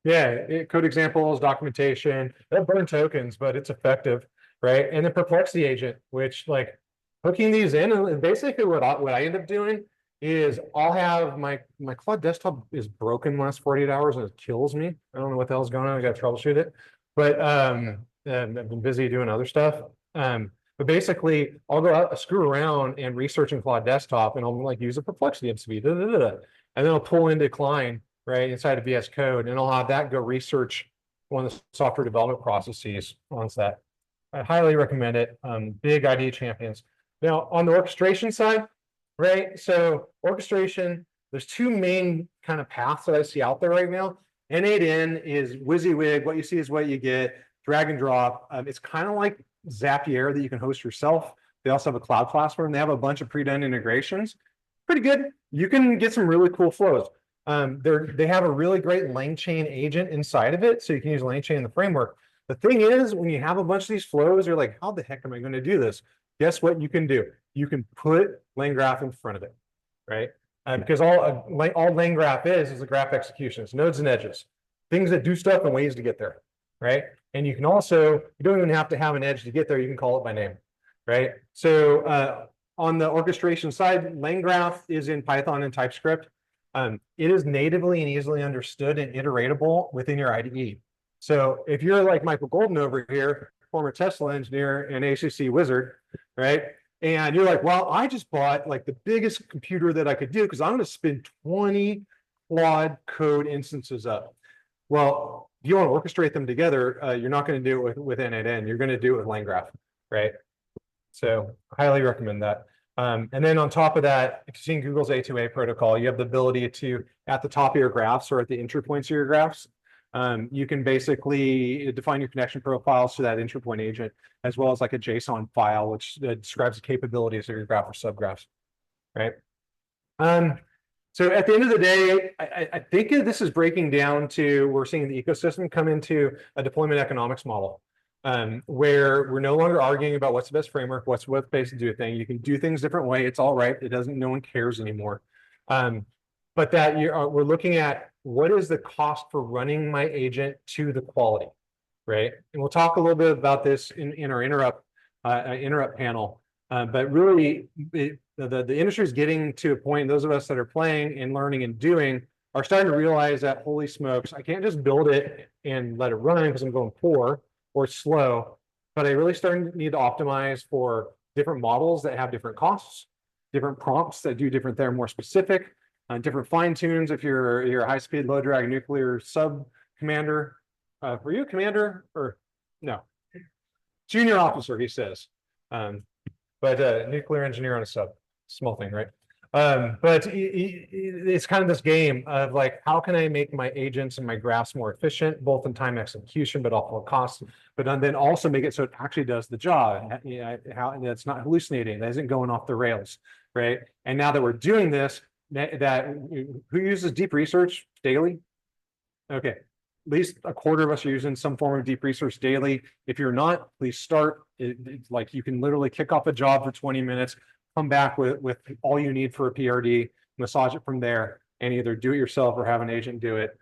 Yeah, code examples, documentation, they'll burn tokens, but it's effective, right? And the perplexity agent, which like hooking these in, and basically what I end up doing is I'll have my Claude desktop is broken the last 48 hours and it kills me. I don't know what the hell's going on. I got to troubleshoot it, but I've been busy doing other stuff. But basically, I'll go out, screw around and research in Claude Desktop, and I'll like use a perplexity MCP, and then I'll pull into Klein right inside of VS Code, and I'll have that go research one of the software development processes on that. I highly recommend it. Big IDE champions. Now on the orchestration side, right? So orchestration, there's two main kind of paths that I see out there right now. N8N is WYSIWYG. What you see is what you get. Drag and drop. It's kind of like Zapier that you can host yourself. They also have a cloud platform. They have a bunch of pre-done integrations. Pretty good. You can get some really cool flows. They have a really great LangChain agent inside of it, so you can use LangChain in the framework. The thing is, when you have a bunch of these flows, you're like, how the heck am I going to do this? Guess what you can do? You can put LangGraph in front of it, right? Because all LangGraph is a graph execution. It's nodes and edges, things that do stuff and ways to get there, right? And you can also, you don't even have to have an edge to get there. You can call it by name, right? So on the orchestration side, LangGraph is in Python and TypeScript. It is natively and easily understood and iteratable within your IDE. So if you're like Michael Golden over here, former Tesla engineer and ACC wizard, right? And you're like, well, I just bought like the biggest computer that I could do because I'm going to spin 20 Claude code instances up. Well, if you want to orchestrate them together, you're not going to do it with N8N. You're going to do it with LangGraph, right? So I highly recommend that. And then on top of that, if you've seen Google's A2A protocol, you have the ability to, at the top of your graphs or at the entry points of your graphs, You can basically define your connection profiles to that entry point agent, as well as like a JSON file, which describes the capabilities of your graph or subgraphs, right? So at the end of the day, I think this is breaking down to, we're seeing the ecosystem come into a deployment economics model, where we're no longer arguing about what's the best framework, what's the best to do a thing. You can do things different way. It's all right. It doesn't, no one cares anymore. But that we're looking at what is the cost for running my agent to the quality, right? And we'll talk a little bit about this in our interrupt panel. But really, the industry is getting to a point, those of us that are playing and learning and doing are starting to realize that, holy smokes, I can't just build it and let it run because I'm going poor or slow, but I really starting to need to optimize for different models that have different costs, different prompts that do different, they're more specific, different fine tunes. If you're a high speed, low drag nuclear sub commander, were you a commander or no? Junior officer, he says. But nuclear engineer on a sub, small thing, right? But it's kind of this game of like, how can I make my agents and my graphs more efficient, both in time execution, but also cost, but then also make it so it actually does the job. How it's not hallucinating, that isn't going off the rails, right? And now that we're doing this, who uses deep research daily? Okay, at least a quarter of us are using some form of deep research daily. If you're not, please start. It's like you can literally kick off a job for 20 minutes, come back with all you need for a PRD, massage it from there, and either do it yourself or have an agent do it.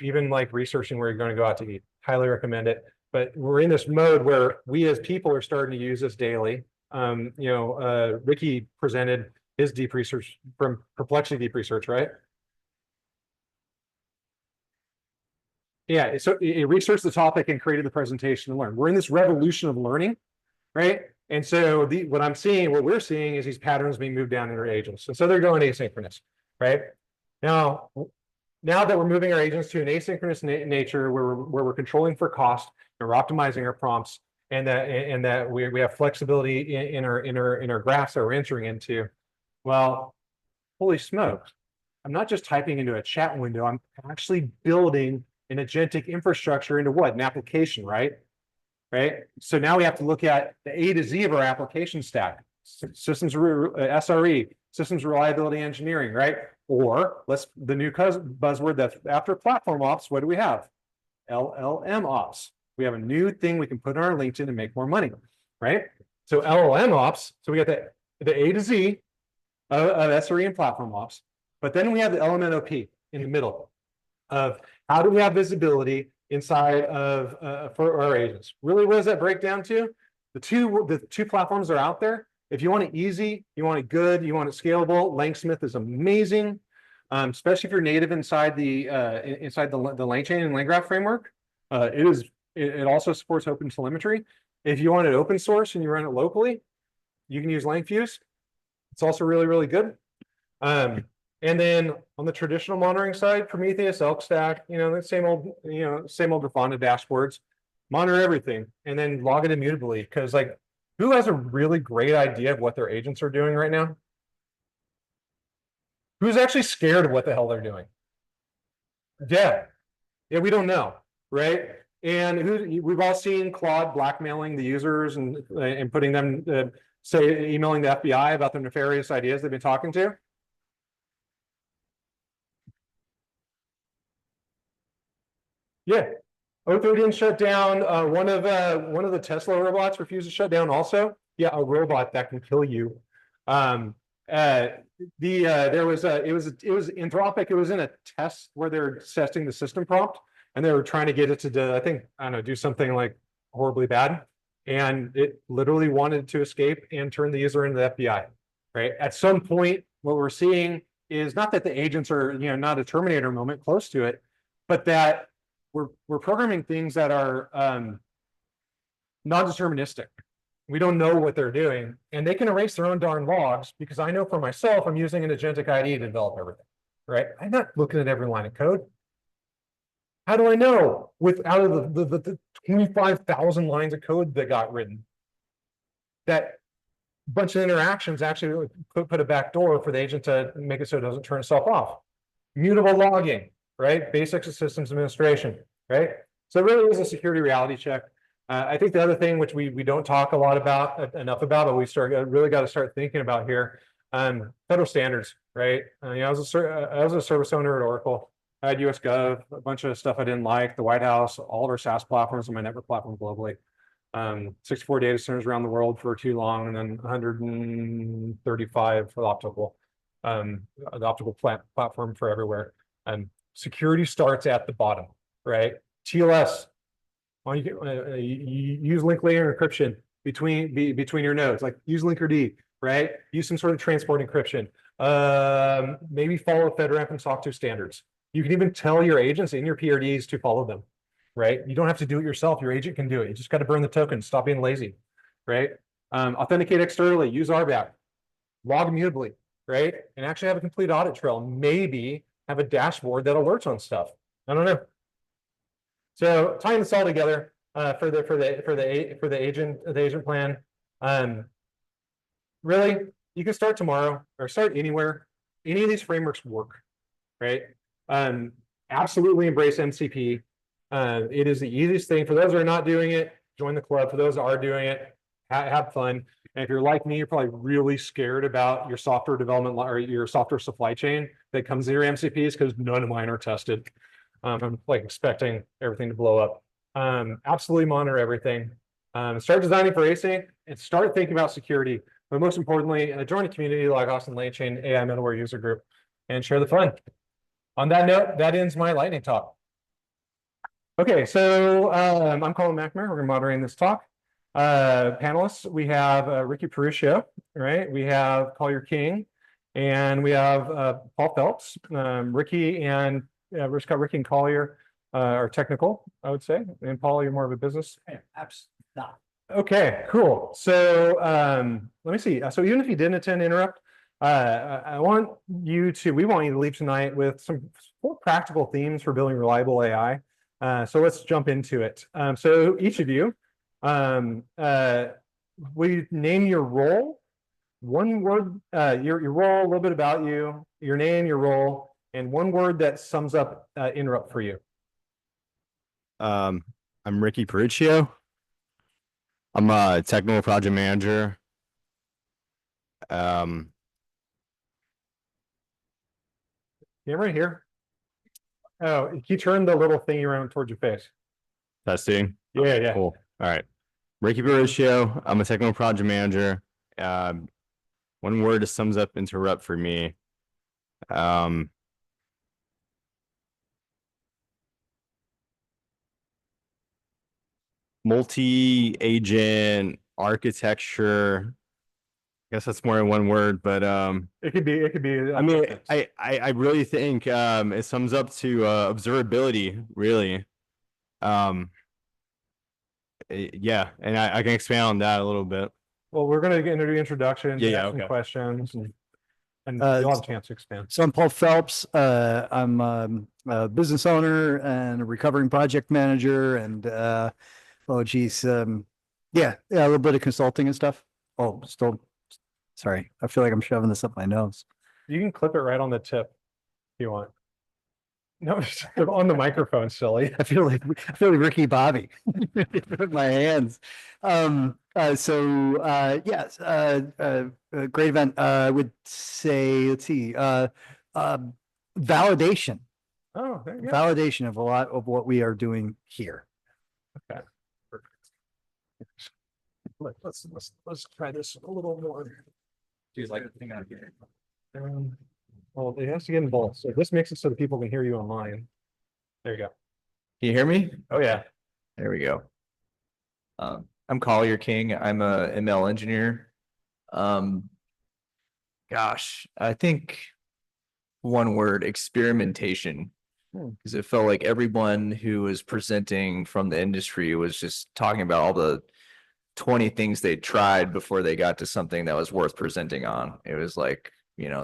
Even like researching where you're going to go out to eat, highly recommend it. But we're in this mode where we as people are starting to use this daily. Ricky presented his deep research from Perplexity Deep Research, right? Yeah, so it researched the topic and created the presentation to learn. We're in this revolution of learning, right? And so what we're seeing is these patterns being moved down in our agents. And so they're going asynchronous, right? Now that we're moving our agents to an asynchronous nature where we're controlling for cost and we're optimizing our prompts, and that we have flexibility in our graphs that we're entering into, well, holy smokes, I'm not just typing into a chat window, I'm actually building an agentic infrastructure into what? An application, right? Right. So now we have to look at the A to Z of our application stack, systems SRE, systems reliability engineering, right? Or the new buzzword that's after platform ops, what do we have? LLM ops. We have a new thing we can put on our LinkedIn and make more money, right? So LLM ops, so we got the A to Z of SRE and platform ops, but then we have the LMNOP in the middle of how do we have visibility inside of for our agents. Really, what does that break down to? The two platforms are out there. If you want it easy, you want it good, you want it scalable, LangSmith is amazing, especially if you're native inside the LangChain and LangGraph framework. It also supports open telemetry. If you want it open source and you run it locally, you can use LangFuse. It's also really, really good. And then on the traditional monitoring side, Prometheus, Elk Stack, the same old Grafana dashboards, monitor everything and then log it immutably. Because like, who has a really great idea of what their agents are doing right now? Who's actually scared of what the hell they're doing? Yeah, we don't know, right? And we've all seen Claude blackmailing the users and putting them, emailing the FBI about the nefarious ideas they've been talking to. Yeah, O3 didn't shut down. One of the Tesla robots refused to shut down. Also, yeah, a robot that can kill you. It was Anthropic. It was in a test where they're testing the system prompt, and they were trying to get it to do something like horribly bad, and it literally wanted to escape and turn the user into the FBI. Right. At some point, what we're seeing is not that the agents are not a Terminator moment, close to it, but that we're programming things that are non-deterministic. We don't know what they're doing, and they can erase their own darn logs because I know for myself I'm using an agentic IDE to develop everything, right? I'm not looking at every line of code. How do I know out of the 25,000 lines of code that got written that a bunch of interactions actually put a backdoor for the agent to make it so it doesn't turn itself off? Mutable logging. right? Basics of systems administration, right? So it really is a security reality check. I think the other thing which we don't talk a lot about enough about, but we really got to start thinking about here, federal standards, right? I was a service owner at Oracle. I had US Gov, a bunch of stuff I didn't like, the White House, all of our SaaS platforms and my network platform globally. 64 data centers around the world for too long, and then 135 for the optical platform for everywhere. Security starts at the bottom, right? TLS. You use link layer encryption between your nodes, like use linkerd, right? Use some sort of transport encryption. Maybe follow FedRAMP and SOC 2 standards. You can even tell your agents in your PRDs to follow them, right? You don't have to do it yourself. Your agent can do it. You just got to burn the tokens. Stop being lazy, right? Authenticate externally. Use RBAC. Log mutably, right? And actually have a complete audit trail. Maybe have a dashboard that alerts on stuff. I don't know. So tying this all together for the agent plan, really you can start tomorrow or start anywhere. Any of these frameworks work, right? Absolutely embrace MCP. It is the easiest thing for those who are not doing it. Join the club. For those that are doing it, have fun. And if you're like me, you're probably really scared about your software development or your software supply chain that comes to your MCPs because none of mine are tested. I'm like expecting everything to blow up. Absolutely monitor everything. Start designing for async and start thinking about security. But most importantly, join a community like Austin LangChain AI Middleware User Group and share the fun. On that note, that ends my lightning talk. Okay, so I'm Colin McNamara. We're going to moderate this talk. Panelists, we have Ricky Peruccio, right? We have Collier King, and we have Paul Phelps. Ricky and Collier are technical, I would say, and Paul, you're more of a business. Absolutely. Okay, cool. So let me see. So even if you didn't attend Interrupt, we want you to leave tonight with some 4 practical themes for building reliable AI. So let's jump into it. So each of you, we name your role, one word, your role, a little bit about you, your name, your role, and one word that sums up Interrupt for you. I'm Ricky Peruccio. I'm a technical project manager. Camera here. Oh, can you turn the little thing around towards your face? Testing. Yeah. Cool. All right. Ricky Peruccio. I'm a technical project manager. One word that sums up Interrupt for me. Multi-agent architecture. I guess that's more than one word, but it could be. I mean, I really think it sums up to observability, really. Yeah, and I can expand on that a little bit. Well, we're going to get into the introduction, some okay. questions, and you'll have a chance to expand. So I'm Paul Phelps. I'm a business owner and a recovering project manager, and yeah, a little bit of consulting and stuff. Oh, still, sorry, I feel like I'm shoving this up my nose. You can clip it right on the tip if you want. No, on the microphone, silly. I feel like Ricky Bobby with my hands. Yes, great event. I would say, let's see, validation. Oh, there you go. Validation of a lot of what we are doing here. Okay. Let's try this a little more. Do you like the thing out here? Well, it has to get involved. So this makes it so that people can hear you online. There you go. Can you hear me? Oh yeah. There we go. I'm Collier King. I'm a ML engineer. Gosh, I think one word, experimentation. Because it felt like everyone who was presenting from the industry was just talking about all the 20 things they tried before they got to something that was worth presenting on. It was like,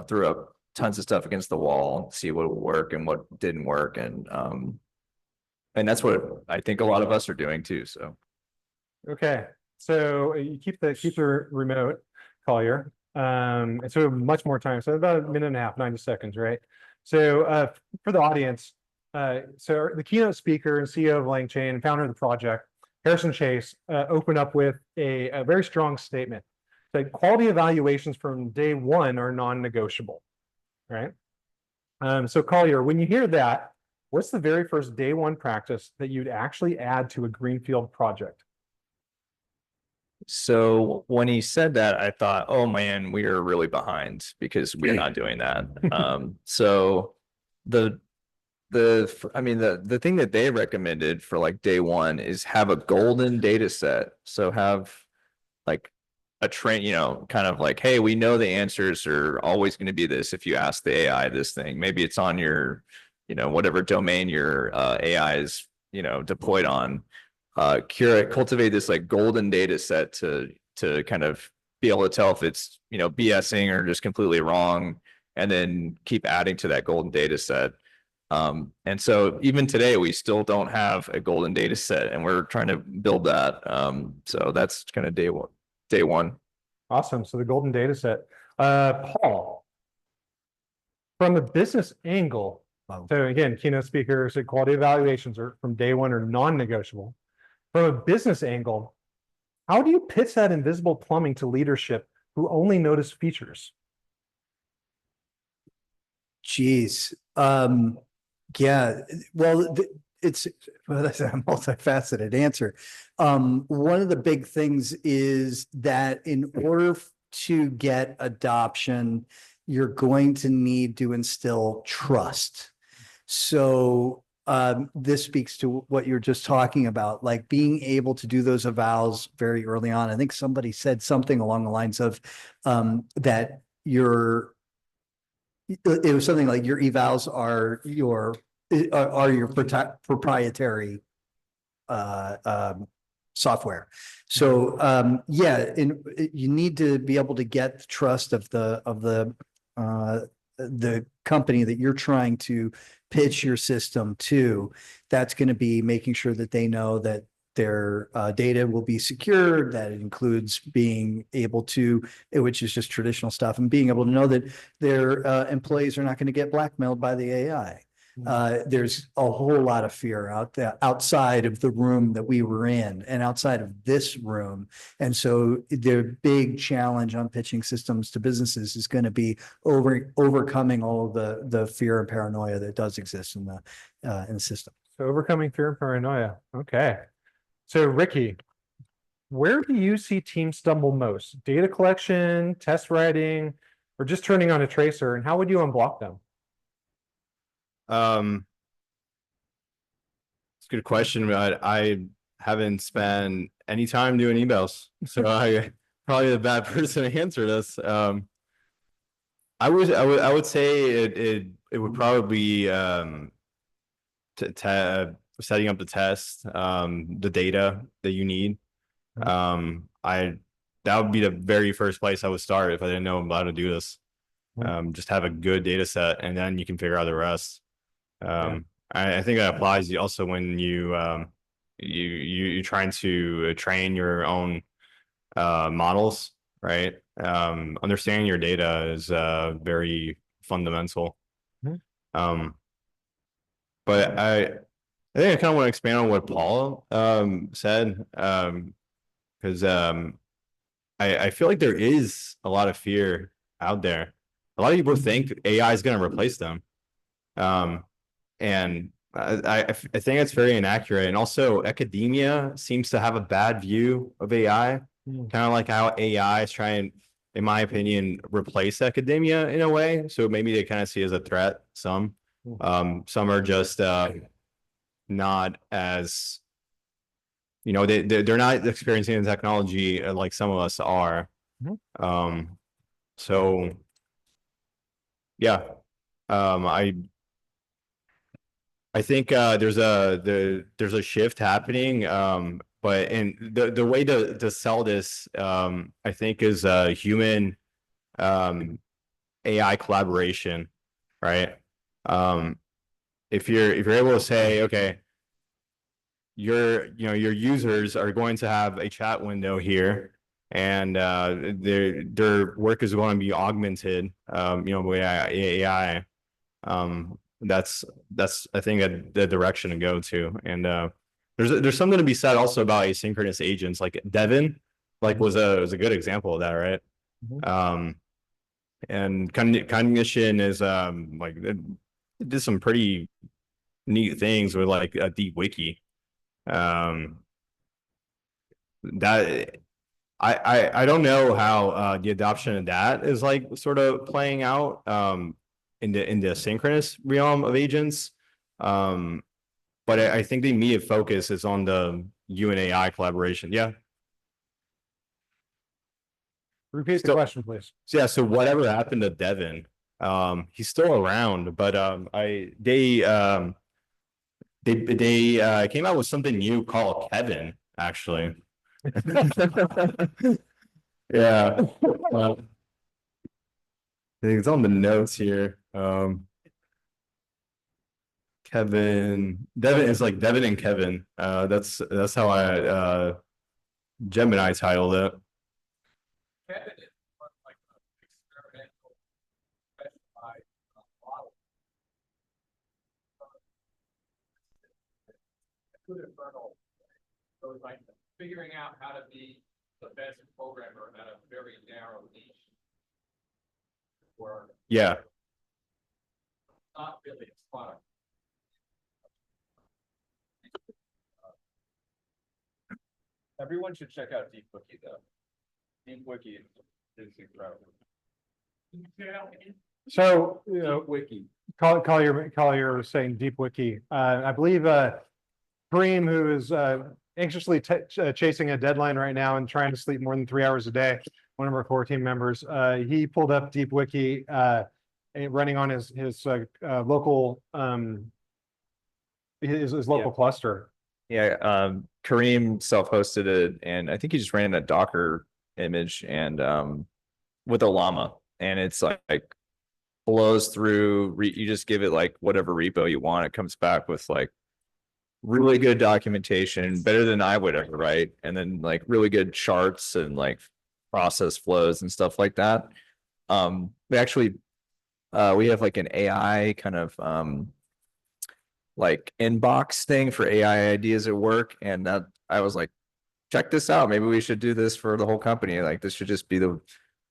threw up tons of stuff against the wall, see what would work and what didn't work. And that's what I think a lot of us are doing too. So. Okay. So you keep the remote, Collier. And so much more time. So about a minute and a half, 90 seconds, right? So for the audience, So the keynote speaker and CEO of LangChain and founder of the project, Harrison Chase, opened up with a very strong statement that quality evaluations from day one are non-negotiable, right? So Collier, when you hear that, what's the very first day one practice that you'd actually add to a greenfield project? So when he said that, I thought, oh man, we are really behind because we're not doing that. So the the thing that they recommended for like day one is have a golden data set. So have like a train, kind of like, hey, we know the answers are always going to be this if you ask the AI this thing. Maybe it's on your, whatever domain your AI is, deployed on. Cultivate this like golden data set to kind of be able to tell if it's, BSing or just completely wrong, and then keep adding to that golden data set. And so even today, we still don't have a golden data set, and we're trying to build that. So that's kind of day one. Awesome. So the golden data set. Paul, from a business angle, so again, keynote speaker said quality evaluations are from day one are non-negotiable. From a business angle, how do you pitch that invisible plumbing to leadership who only notice features? Geez. Yeah, well, that's a multifaceted answer. One of the big things is that in order to get adoption, you're going to need to instill trust. So this speaks to what you're just talking about, like being able to do those evals very early on. I think somebody said something along the lines of that it was something like your evals are your proprietary software. So you need to be able to get the trust of the company that you're trying to pitch your system to. That's going to be making sure that they know that their data will be secured, that it includes being able to, which is just traditional stuff, and being able to know that their employees are not going to get blackmailed by the AI. There's a whole lot of fear out there outside of the room that we were in and outside of this room. And so the big challenge on pitching systems to businesses is going to be overcoming all of the fear and paranoia that does exist in the system. So overcoming fear and paranoia. Okay. So Ricky, where do you see teams stumble most? Data collection, test writing, or just turning on a tracer? And how would you unblock them? It's a good question, but I haven't spent any time doing emails, so I probably the bad person to answer this. I would say it would probably be setting up the test, the data that you need. That would be the very first place I would start if I didn't know how to do this. Just have a good data set, and then you can figure out the rest. I think that applies also when you're trying to train your own models, right? Understanding your data is very fundamental. But I think I kind of want to expand on what Paul said, because I feel like there is a lot of fear out there. A lot of people think AI is going to replace them. And I think it's very inaccurate. And also academia seems to have a bad view of AI, kind of like how AI is trying, in my opinion, replace academia in a way. So maybe they kind of see it as a threat. Some are just not as, they're not experiencing the technology like some of us are. So yeah, I think there's a shift happening, but the way to sell this, I think, is human AI collaboration, right? If you're able to say, okay, your users are going to have a chat window here, and their work is going to be augmented, with AI. that's I think the direction to go to. And there's something to be said also about asynchronous agents, like Devin, like was a good example of that, right? And cognition is like it did some pretty neat things with like a deep wiki. That I don't know how the adoption of that is like sort of playing out in the synchronous realm of agents. But I think the immediate focus is on the U and AI collaboration. Yeah. Repeat the So- question, please. So yeah, so whatever happened to Devin? He's still around, but they came out with something new called Kevin, actually. Yeah. It's on the notes here. Devin is like Devin and Kevin. That's how I Gemini titled it. Kevin is one like an experimental specialized model. Good infernal. So it's like figuring out how to be the best programmer at a very narrow niche. Or Yeah. not really a product. Everyone should check out Deep Wiki though. Deep Wiki is incredible. So, you know, Deep Wiki. Collier was saying deep wiki. I believe Kareem, who is anxiously chasing a deadline right now and trying to sleep more than 3 hours a day, one of our core team members, he pulled up deep wiki running on his local his local cluster. Yeah, Kareem self-hosted it, and I think he just ran a Docker image and with a llama, and it's like blows through. You just give it like whatever repo you want, it comes back with like really good documentation, better than I would ever write, and then like really good charts and like process flows and stuff like that. We actually we have like an AI kind of like inbox thing for AI ideas at work, and that I was like, check this out, maybe we should do this for the whole company. Like this should just be the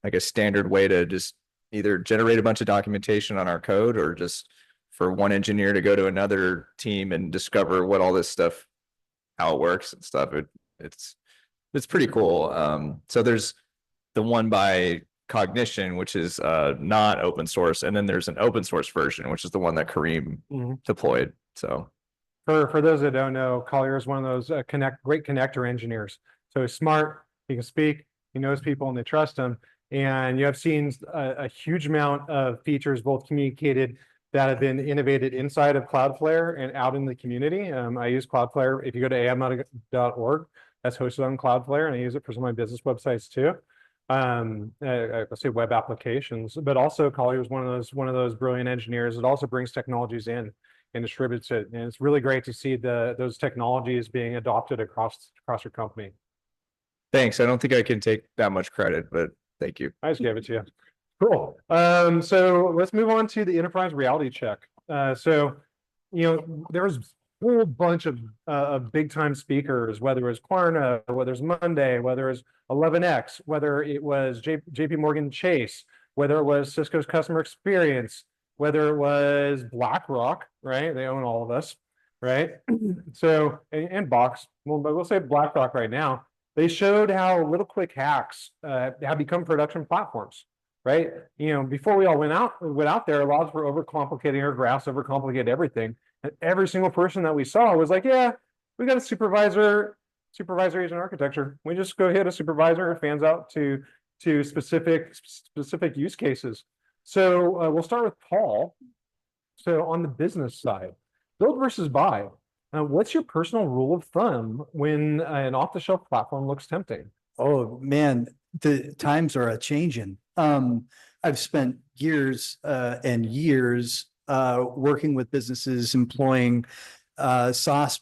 like a standard way to just either generate a bunch of documentation on our code or just for one engineer to go to another team and discover what all this stuff, how it works and stuff. It's pretty cool. So there's the one by Cognition, which is not open source, and then there's an open source version, which is the one that Kareem deployed. So For those that don't know, Collier is one of those great connector engineers. So he's smart, he can speak, he knows people and they trust him. And you have seen a huge amount of features both communicated that have been innovated inside of Cloudflare and out in the community. I use Cloudflare. If you go to aimug.org, that's hosted on Cloudflare, and I use it for some of my business websites too. I say web applications, but also Collier is one of those brilliant engineers that also brings technologies in and distributes it. And it's really great to see those technologies being adopted across your company. thanks. I don't think I can take that much credit, but thank you. I just gave it to you. Cool. So let's move on to the enterprise reality check. So, you know, there's a whole bunch of big time speakers, whether it was Klarna, whether it's Monday, whether it's 11X, whether it was JP Morgan Chase, whether it was Cisco's customer experience, whether it was BlackRock, right? They own all of us, right? So, and Box, well, but we'll say BlackRock right now. They showed how little quick hacks have become production platforms, right? You know, before we all went out there, a lot of us were overcomplicating our graphs, overcomplicated everything. And every single person that we saw was like, yeah, we got a supervisor agent architecture. We just go hit a supervisor, it fans out to specific use cases. So we'll start with Paul. So on the business side, build versus buy. What's your personal rule of thumb when an off-the-shelf platform looks tempting? Oh, man, the times are a-changing. I've spent years and years working with businesses employing SaaS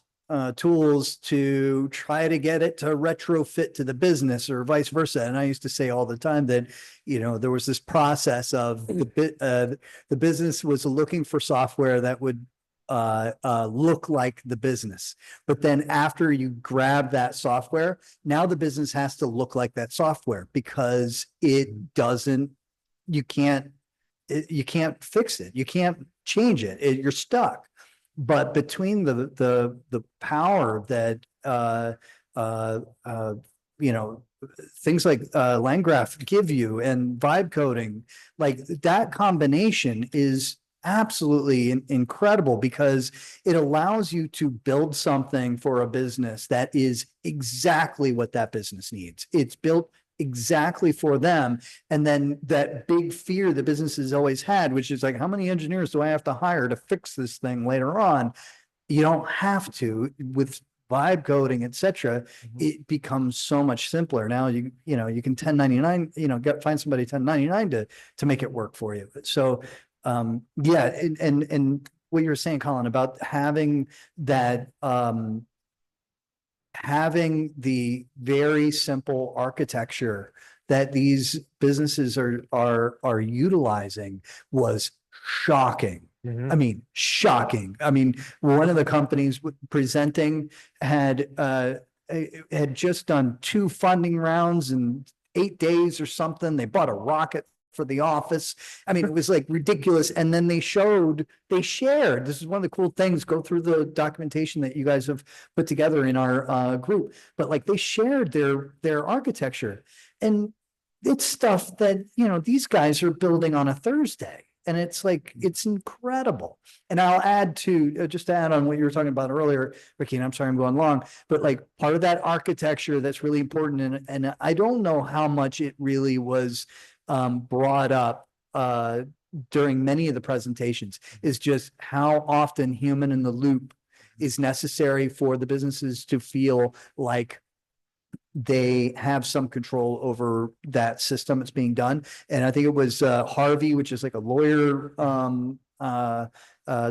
tools to try to get it to retrofit to the business or vice versa. And I used to say all the time that, there was this process of the business was looking for software that would look like the business. But then after you grab that software, now the business has to look like that software because it doesn't, you can't fix it. You can't change it. You're stuck. But between the power that, things like LangGraph give you and vibe coding, like that combination is absolutely incredible because it allows you to build something for a business that is exactly what that business needs. It's built exactly for them. And then that big fear the businesses always had, which is like, how many engineers do I have to hire to fix this thing later on? You don't have to with vibe coding, etc. It becomes so much simpler. Now you can 1099, find somebody 1099 to make it work for you. So yeah, and what you were saying, Colin, about having that having the very simple architecture that these businesses are utilizing was shocking. I mean, shocking. I mean, one of the companies presenting had just done 2 funding rounds in 8 days or something. They bought a rocket for the office. I mean, it was like ridiculous. And then they shared, this is one of the cool things, go through the documentation that you guys have put together in our group, but like they shared their architecture, and it's stuff that, these guys are building on a Thursday. And it's like, it's incredible. And I'll add to, just to add on what you were talking about earlier, Ricky, and I'm sorry I'm going long, but like part of that architecture that's really important. And I don't know how much it really was brought up during many of the presentations, is just how often human in the loop is necessary for the businesses to feel like they have some control over that system that's being done. And I think it was Harvey, which is like a lawyer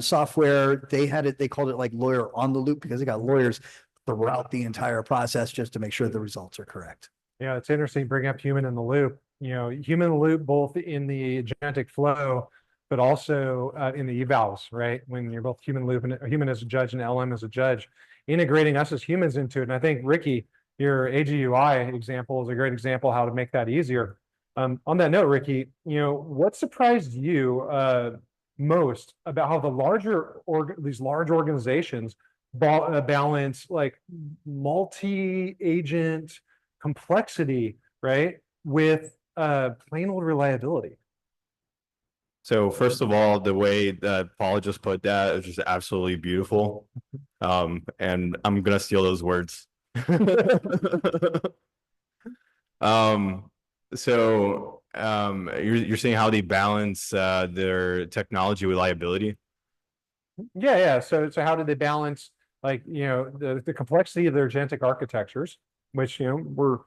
software. They called it like lawyer on the loop because they got lawyers throughout the entire process just to make sure the results are correct. Yeah, it's interesting bringing up human in the loop. Human in the loop, both in the agentic flow, but also in the evals, right? When you're both human loop and human as a judge and LM as a judge, integrating us as humans into it. And I think, Ricky, your AGUI example is a great example how to make that easier. On that note, Ricky, what surprised you most about how these large organizations balance like multi-agent complexity, right, with plain old reliability? So first of all, the way that Paul just put that is just absolutely beautiful. And I'm gonna steal those words. You're saying how they balance their technology reliability? Yeah. So how did they balance the complexity of their agentic architectures, which were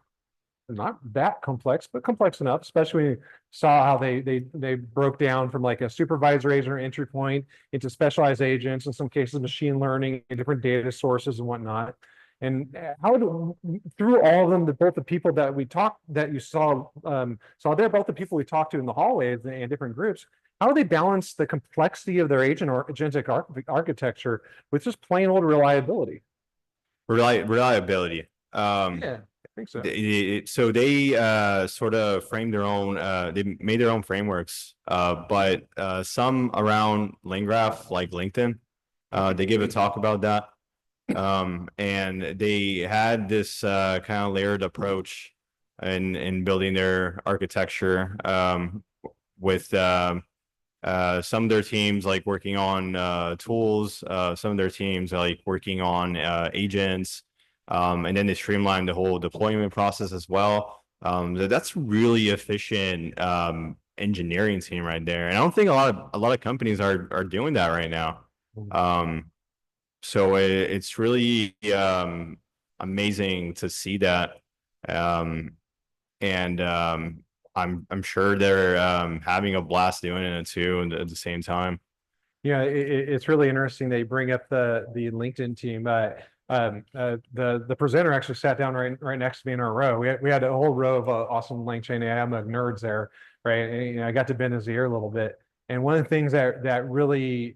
not that complex, but complex enough, especially when you saw how they broke down from like a supervisor agent or entry point into specialized agents, in some cases machine learning and different data sources and whatnot. And through all of them, both the people that you saw there, both the people we talked to in the hallways and different groups, how do they balance the complexity of their agent or agentic architecture with just plain old reliability? Reliability. Yeah, I think so. So they sort of framed their own, they made their own frameworks, but some around LangGraph, like LinkedIn, they give a talk about that. And they had this kind of layered approach in building their architecture, with some of their teams like working on tools, some of their teams like working on agents, and then they streamlined the whole deployment process as well. That's really efficient engineering team right there, and I don't think a lot of companies are doing that right now. So it's really amazing to see that, and I'm sure they're having a blast doing it too at the same time. Yeah, it's really interesting they bring up the LinkedIn team. The presenter actually sat down right next to me in our row. We had a whole row of awesome LangChain AIMUG nerds there, right? And, you know, I got to bend his ear a little bit. And one of the things that really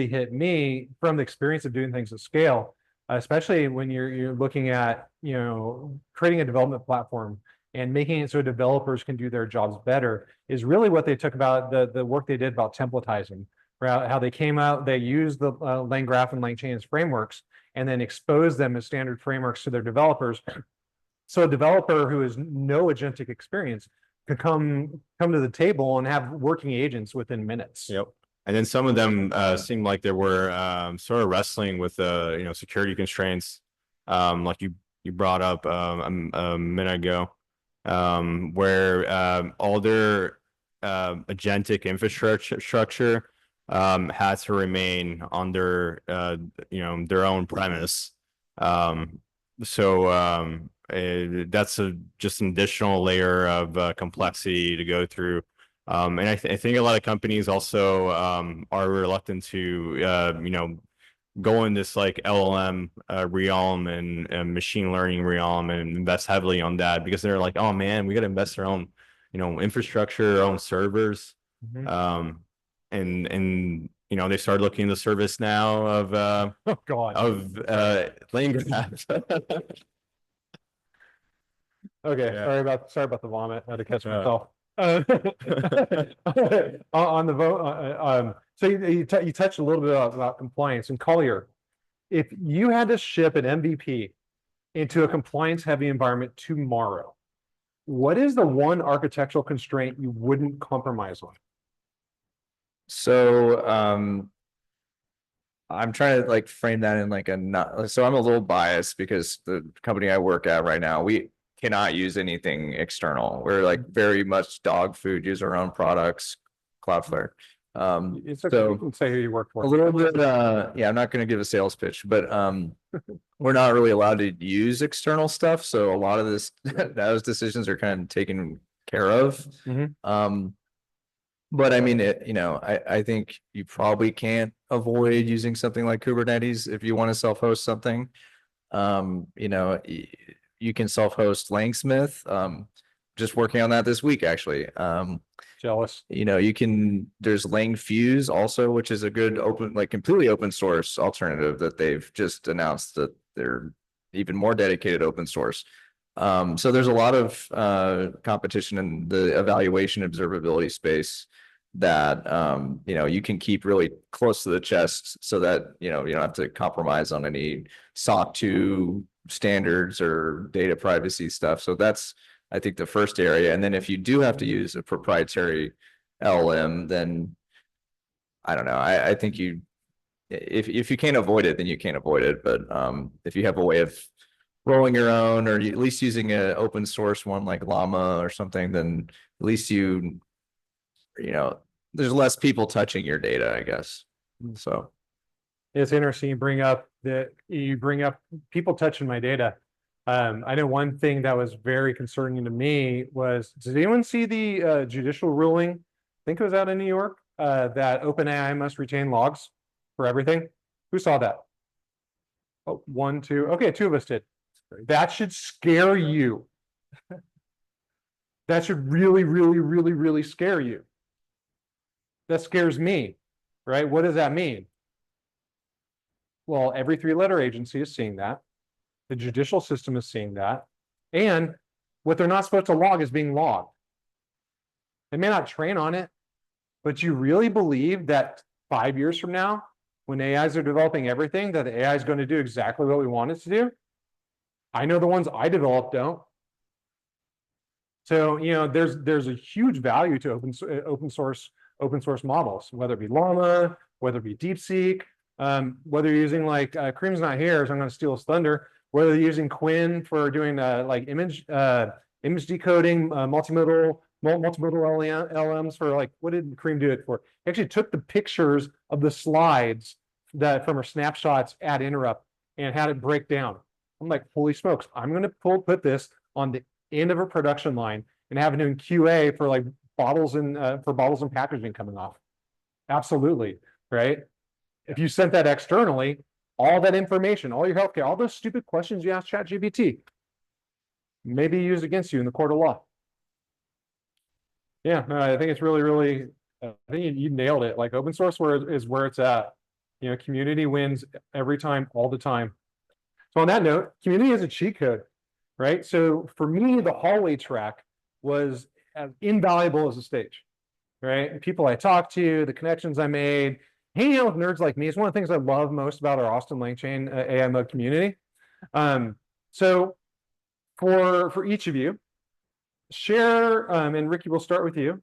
hit me from the experience of doing things at scale, especially when you're looking at, you know, creating a development platform and making it so developers can do their jobs better, is really what they took about the work they did about templatizing, right? How they came out, they used the LangGraph and LangChain as frameworks, and then exposed them as standard frameworks to their developers. So a developer who has no agentic experience could come to the table and have working agents within minutes. Yep. And then some of them seemed like they were sort of wrestling with you know, security constraints, like you brought up a minute ago, where all their agentic infrastructure had to remain on their you know, their own premise. That's just an additional layer of complexity to go through. And I think a lot of companies also are reluctant to you know, go in this like LLM realm and machine learning realm and invest heavily on that, because they're like, oh man, we got to invest our own, you know, infrastructure, our own servers. And you know, they started looking into the service now of Oh God. LangGraph. Okay, Yeah. sorry about the vomit. I had to catch myself. On the vote, so you touched a little bit about compliance. And Collier, if you had to ship an MVP into a compliance-heavy environment tomorrow, what is the one architectural constraint you wouldn't compromise on? So I'm trying to like frame that in like a not, so I'm a little biased because the company I work at right now, we cannot use anything external. We're like very much dog food, use our own products, Cloudflare. It's okay, so you can say who you work for. a little bit, yeah, I'm not going to give a sales pitch, but we're not really allowed to use external stuff. So a lot of those decisions are kind of taken care of. But I mean, you know, I think you probably can't avoid using something like Kubernetes if you want to self-host something. You know, you can self-host Langsmith. Just working on that this week, actually. Jealous. You know, there's LangFuse also, which is a good open, like completely open source alternative that they've just announced that they're even more dedicated open source. So there's a lot of competition in the evaluation observability space that you know, you can keep really close to the chest so that, you know, you don't have to compromise on any SOC 2 standards or data privacy stuff. So that's, I think, the first area. And then if you do have to use a proprietary LLM, then I don't know. I think if you can't avoid it, then you can't avoid it. But if you have a way of rolling your own, or at least using an open source one like Llama or something, then at least you know, there's less people touching your data, I guess. So it's interesting you bring up people touching my data. I know one thing that was very concerning to me was, did anyone see the judicial ruling? I think it was out in New York, that OpenAI must retain logs for everything. Who saw that? Oh, one, two. Okay, two of us did. That should scare you. That should really scare you. That scares me, right? What does that mean? Well, every three-letter agency is seeing that. The judicial system is seeing that. And what they're not supposed to log is being logged. They may not train on it, but you really believe that 5 years from now, when AIs are developing everything, that the AI is going to do exactly what we want it to do? I know the ones I developed don't. So, you know, there's a huge value to open source models, whether it be Llama, whether it be DeepSeek, whether you're using like Kareem's not here, so I'm going to steal his thunder. Whether you're using Quinn for doing like image decoding, multimodal LLMs for, like, what did Kareem do it for? He actually took the pictures of the slides that from our snapshots at interrupt and had it break down. I'm like, holy smokes! I'm going to put this on the end of a production line and have it in QA for like bottles and packaging coming off. Absolutely, right? If you sent that externally, all that information, all your healthcare, all those stupid questions you ask ChatGPT may be used against you in the court of law. Yeah, no, I think it's really, really, I think you nailed it. Like open source is where it's at. You know, community wins every time, all the time. So on that note, community is a cheat code, right? So for me, the hallway track was as invaluable as a stage, right? People I talked to, the connections I made, hanging out with nerds like me is one of the things I love most about our Austin LangChain AIMUG community. So for each of you, share, and Ricky, we'll start with you.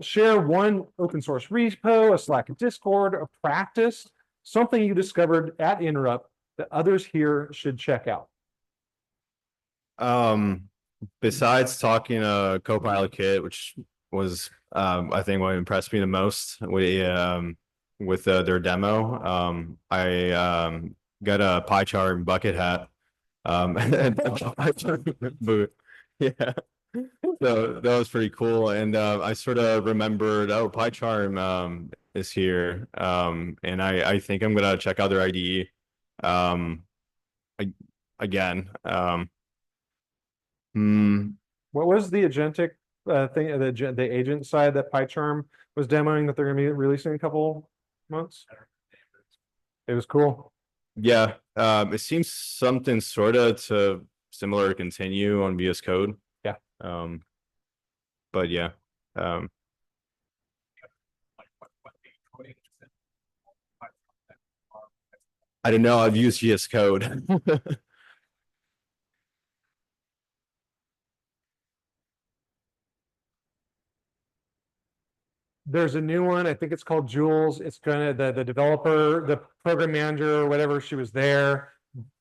Share one open source repo, a Slack and Discord, a practice, something you discovered at Interrupt that others here should check out. Besides talking Copilot Kit, which was I think what impressed me the most with their demo, I got a pie chart and bucket hat. And boot. Yeah. So that was pretty cool. And I sort of remembered, oh, PyCharm is here. And I think I'm gonna check out their IDE again. What was the agentic thing, the agent side that PyCharm was demoing that they're gonna be releasing in a couple months? It was cool. Yeah, it seems something sort of to similar to continue on VS Code. Yeah. But yeah. I don't know. I've used VS Code. There's a new one. I think it's called Jules. It's gonna the developer, the program manager, or whatever. She was there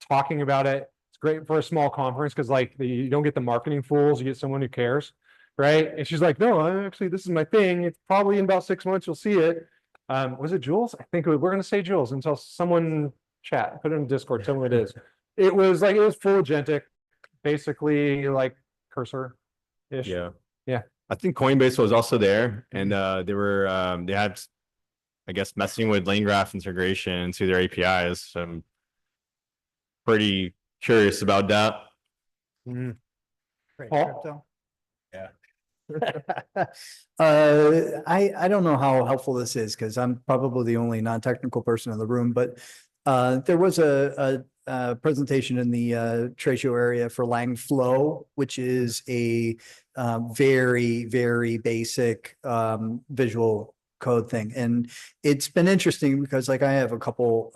talking about it. It's great for a small conference because like you don't get the marketing fools. You get someone who cares, right? And she's like, "No, actually, this is my thing. It's probably in about 6 months you'll see it." Was it Jules? I think we're gonna say Jules until someone chat. Put it in Discord. Tell me what it is. It was full agentic, basically like cursor ish. Yeah. Yeah. I think Coinbase was also there, and they had, I guess, messing with lane graph integration to their APIs. So I'm pretty curious about that. Paul? Yeah. I don't know how helpful this is because I'm probably the only non-technical person in the room, but there was a presentation in the trade show area for LangFlow, which is a very, very basic visual code thing. And it's been interesting because like I have a couple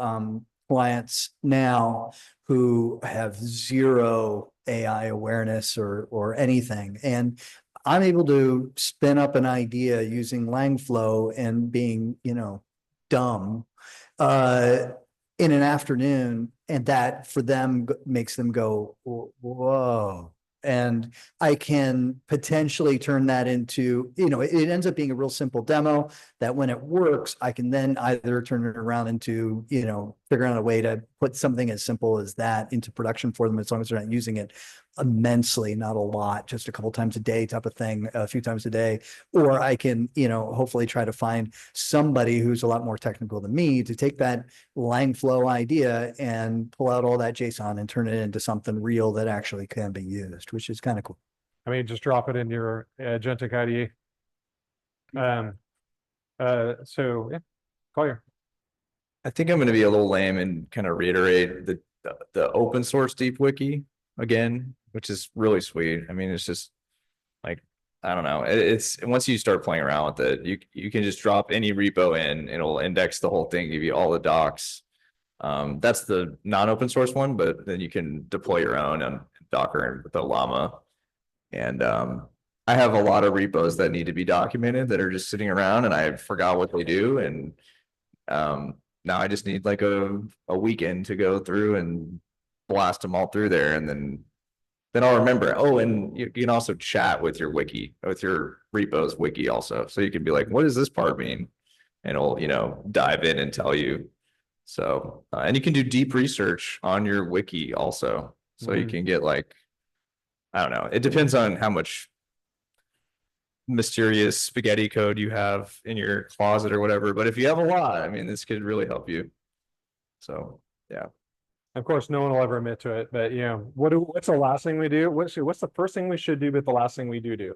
clients now who have zero AI awareness or anything. And I'm able to spin up an idea using LangFlow and being, dumb in an afternoon, and that for them makes them go, whoa. And I can potentially turn that into, it ends up being a real simple demo that when it works, I can then either turn it around into, figuring out a way to put something as simple as that into production for them, as long as they're not using it immensely, not a lot, just a couple times a day type of thing, a few times a day. Or I can, hopefully try to find somebody who's a lot more technical than me to take that LangFlow idea and pull out all that JSON and turn it into something real that actually can be used, which is kind of cool. I mean, just drop it in your agentic IDE. So yeah, Collier. I think I'm going to be a little lame and kind of reiterate the open source deep wiki again, which is really sweet. I mean, it's just like, I don't know. It's once you start playing around with it, you can just drop any repo in, it'll index the whole thing, give you all the docs. That's the non-open source one, but then you can deploy your own on Docker and with the Llama. And I have a lot of repos that need to be documented that are just sitting around and I forgot what they do. And now I just need like a weekend to go through and blast them all through there. And then I'll remember, oh, and you can also chat with your wiki, with your repos wiki also. So you can be like, what does this part mean? And it'll, dive in and tell you. So, and you can do deep research on your wiki also. So you can get like, I don't know. It depends on how much mysterious spaghetti code you have in your closet or whatever. But if you have a lot, I mean, this could really help you. So Of course, no one will ever admit to it, but you know, what's the last thing we do? What's the first thing we should do, but the last thing we do?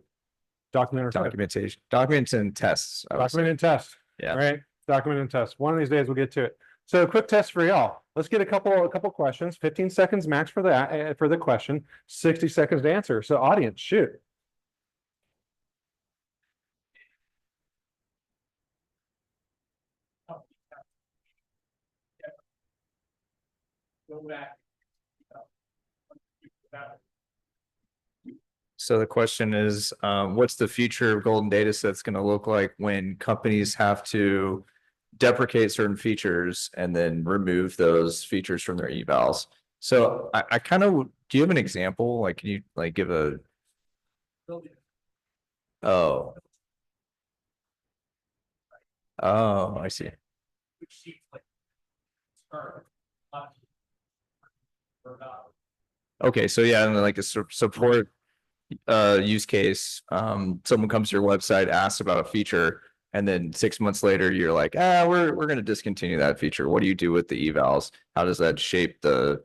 Document or type. Documentation, documents and tests. I would say. Document and test. Yeah. Right. Document and test. One of these days we'll get to it. So quick test for y'all. Let's get a couple questions. 15 seconds max for that for the question. 60 seconds to answer. So audience, shoot. Go back. So the question is, what's the future of golden data sets going to look like when companies have to deprecate certain features and then remove those features from their evals? So I kind of, do you have an example? Like, can you like give a, oh, I see. Okay, so yeah, and then like a support use case, someone comes to your website, asks about a feature, and then 6 months later you're like, we're going to discontinue that feature. What do you do with the evals? How does that shape the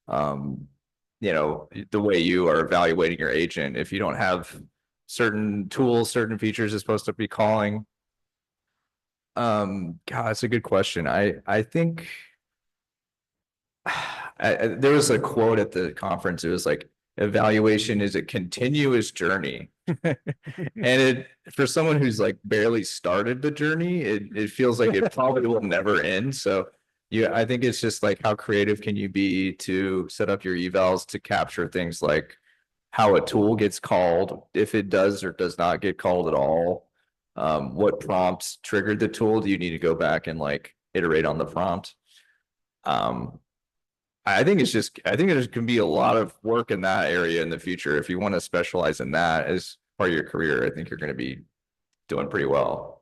you know, the way you are evaluating your agent if you don't have certain tools, certain features it's supposed to be calling? God, that's a good question. I think there was a quote at the conference. It was like, evaluation is a continuous journey. And it, for someone who's like barely started the journey, it feels like it probably will never end. So yeah, I think it's just like, how creative can you be to set up your evals to capture things like how a tool gets called, if it does or does not get called at all. What prompts triggered the tool? Do you need to go back and like iterate on the prompt? I think it's just, I think there's going to be a lot of work in that area in the future. If you want to specialize in that as part of your career, I think you're going to be doing pretty well.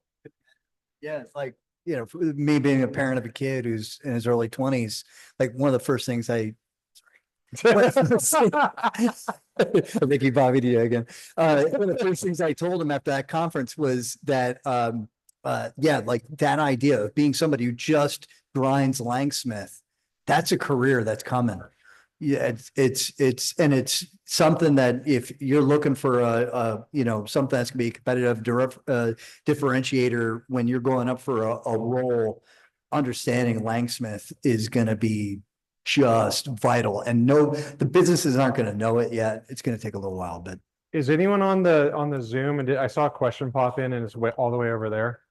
Yeah, it's like, you know, for me being a parent of a kid who's in his early 20s, like one of the first things I Mickey Bobby to you again. One of the first things I told him after that conference was that yeah, like that idea of being somebody who just grinds Langsmith, that's a career that's coming. Yeah, it's something that if you're looking for a you know, something that's gonna be a competitive differentiator when you're going up for a role, understanding Langsmith is gonna be just vital. And no, the businesses aren't gonna know it yet. It's gonna take a little while, but. Is anyone on the Zoom? And I saw a question pop in and it's all the way over there.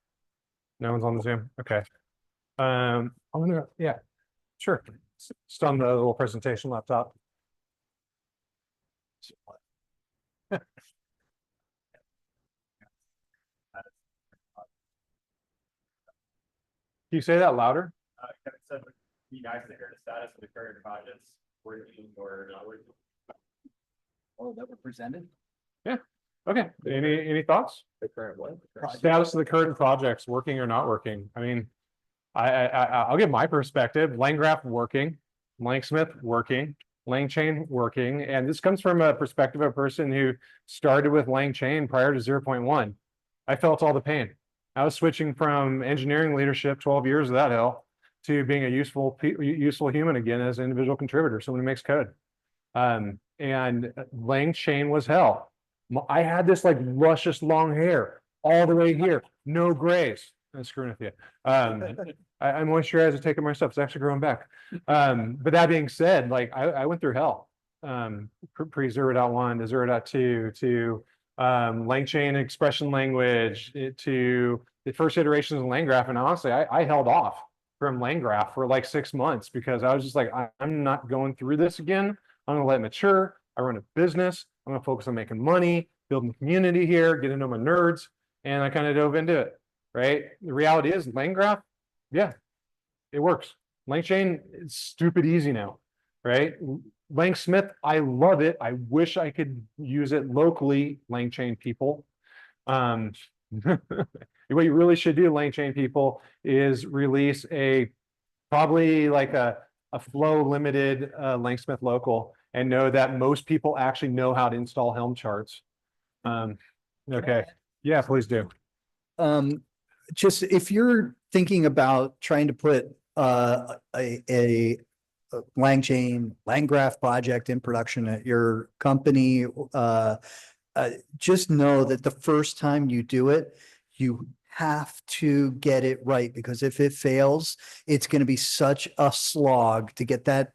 No one's on the Zoom. Okay. I'm gonna, yeah, sure. Just on the little presentation laptop. Can you say that louder? Kevin said, you guys to hear the status of the current projects working or not working. Oh, that were presented? Yeah. Okay. Any thoughts? The current what? Status of the current projects, working or not working? I mean, I'll give my perspective. LangGraph working, Langsmith working, LangChain working, and this comes from a perspective of a person who started with LangChain prior to 0.1. I felt all the pain. I was switching from engineering leadership, 12 years of that hell, to being a useful human again as an individual contributor, someone who makes code. And LangChain was hell. I had this like luscious long hair all the way here, no grays. I'm screwing with you. I moisturize and take care of my stuff. It's actually growing back. But that being said, like I went through hell. Pre 0.1 to 0.2 to LangChain expression language to the first iterations of LangGraph. And honestly, I held off from LangGraph for like 6 months because I was just like, I'm not going through this again. I'm gonna let it mature. I run a business. I'm gonna focus on making money, building community here, getting to know my nerds, and I kind of dove into it. Right. The reality is LangGraph, yeah, it works. LangChain is stupid easy now. Right. Langsmith, I love it. I wish I could use it locally, LangChain people. What you really should do, LangChain people, is release probably like a flow limited Langsmith local and know that most people actually know how to install Helm charts. Okay. Yeah, please do. Just if you're thinking about trying to put a LangChain, LangGraph project in production at your company, just know that the first time you do it, you have to get it right, because if it fails, it's going to be such a slog to get that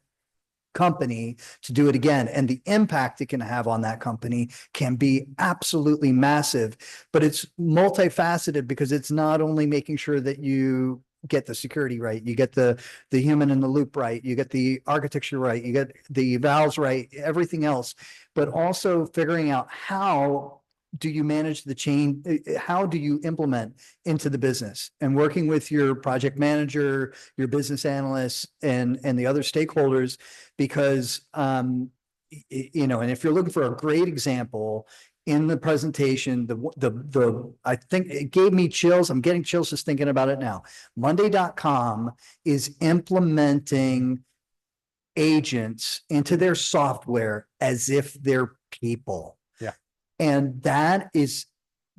company to do it again. And the impact it can have on that company can be absolutely massive, but it's multifaceted, because it's not only making sure that you get the security right, you get the human in the loop right, you get the architecture right, you get the valves right, everything else, but also figuring out how do you manage the chain, how do you implement into the business, and working with your project manager, your business analysts, and the other stakeholders, because you know, and if you're looking for a great example in the presentation, I think it gave me chills. I'm getting chills just thinking about it now. Monday.com is implementing agents into their software as if they're people. Yeah. And that is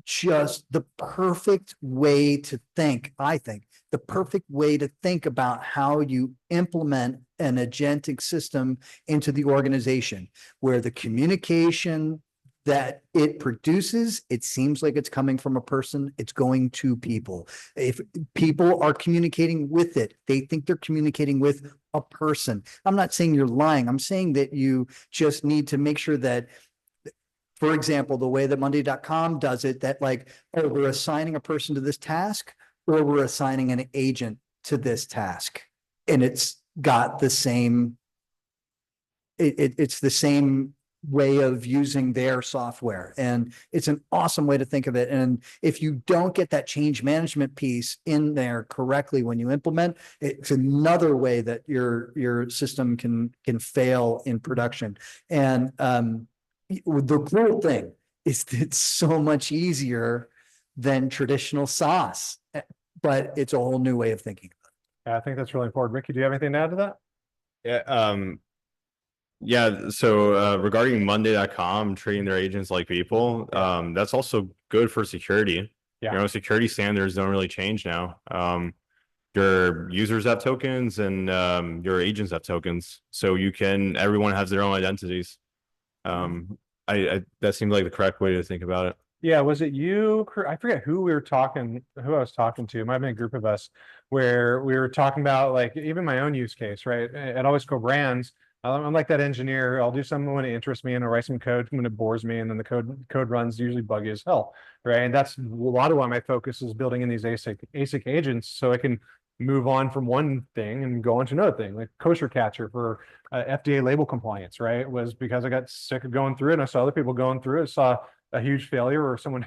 just the perfect way to think, I think, the perfect way to think about how you implement an agentic system into the organization, where the communication that it produces, it seems like it's coming from a person, it's going to people. If people are communicating with it, they think they're communicating with a person. I'm not saying you're lying. I'm saying that you just need to make sure that, for example, the way that Monday.com does it, that like, oh, we're assigning a person to this task, or we're assigning an agent to this task. And it's got the same, it's the same way of using their software. And it's an awesome way to think of it. And if you don't get that change management piece in there correctly when you implement, it's another way that your system can fail in production. And the cool thing is that it's so much easier than traditional SaaS, but it's a whole new way of thinking. Yeah, I think that's really important. Ricky, do you have anything to add to that? Yeah. Yeah. So regarding Monday.com treating their agents like people, that's also good for security. Yeah. You know, security standards don't really change now. Your users have tokens and your agents have tokens. So everyone has their own identities. That seemed like the correct way to think about it. Yeah, was it you? I forget who I was talking to. It might have been a group of us where we were talking about, like, even my own use case, right? At Always Co Brands, I'm like that engineer. I'll do something when it interests me, and I'll write some code when it bores me, and then the code runs usually buggy as hell, right? And that's a lot of why my focus is building in these ASIC agents, so I can move on from one thing and go on to another thing, like kosher catcher for FDA label compliance, right? It was because I got sick of going through it, and I saw other people going through it. I saw a huge failure, or someone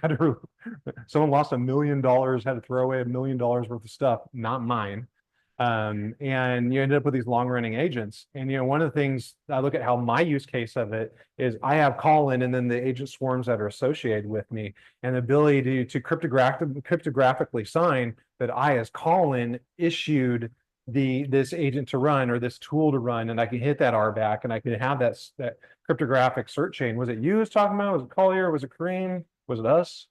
someone lost $1 million, had to throw away $1 million worth of stuff, not mine. And you ended up with these long running agents. And, you know, one of the things I look at how my use case of it is, I have Colin and then the agent swarms that are associated with me, and the ability to cryptographically sign that I, as Colin, issued this agent to run, or this tool to run, and I can hit that RBAC, and I can have that cryptographic cert chain. Was it you who was talking about? Was it Collier? Was it Kareem? Was it us?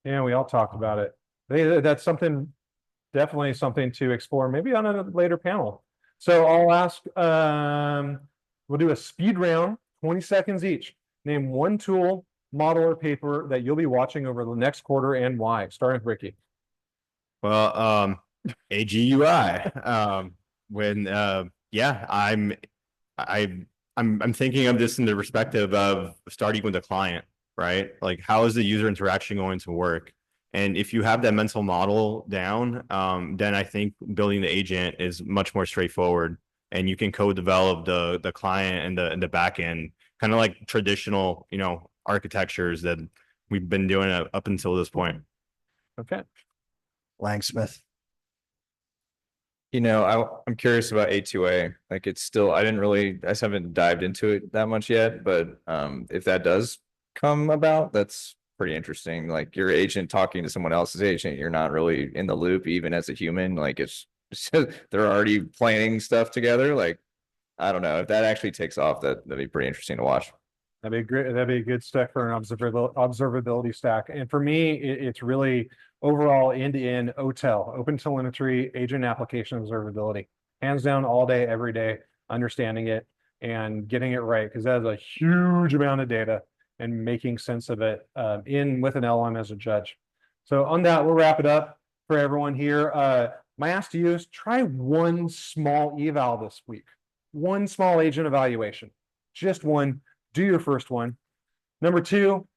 Yeah, we all talked about it. That's definitely something to explore, maybe on a later panel. So I'll ask, we'll do a speed round, 20 seconds each. Name one tool, model, or paper that you'll be watching over the next quarter, and why. Starting with Ricky. Well, AGUI. I'm thinking of this in the perspective of starting with the client, right? Like, how is the user interaction going to work? And if you have that mental model down, then I think building the agent is much more straightforward, and you can co-develop the client and the back end, kind of like traditional, you know, architectures that we've been doing up until this point. Okay. Langsmith. You know, I'm curious about A2A. Like, it's still, I just haven't dived into it that much yet, but if that does come about, that's pretty interesting. Like, your agent talking to someone else's agent, you're not really in the loop, even as a human. Like, they're already planning stuff together. Like, I don't know if that actually takes off, that'd be pretty interesting to watch. That'd be great. That'd be a good stack for an observability stack. And for me, it's really overall end-to-end OTel, open telemetry, agent application observability. hands down, all day, every day, understanding it and getting it right, because that is a huge amount of data and making sense of it in with an LM as a judge. So on that, we'll wrap it up for everyone here. My ask to you is try one small eval this week, one small agent evaluation, just one. Do your first one. Number two,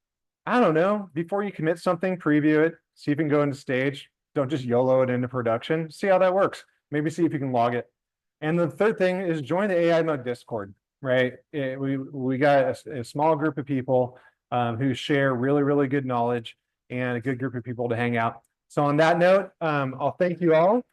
I don't know, before you commit something, preview it, see if you can go into stage. Don't just YOLO it into production. See how that works. Maybe see if you can log it. And the third thing is join the AIMUG Discord, right? We got a small group of people who share really, really good knowledge and a good group of people to hang out. So on that note, I'll thank you all.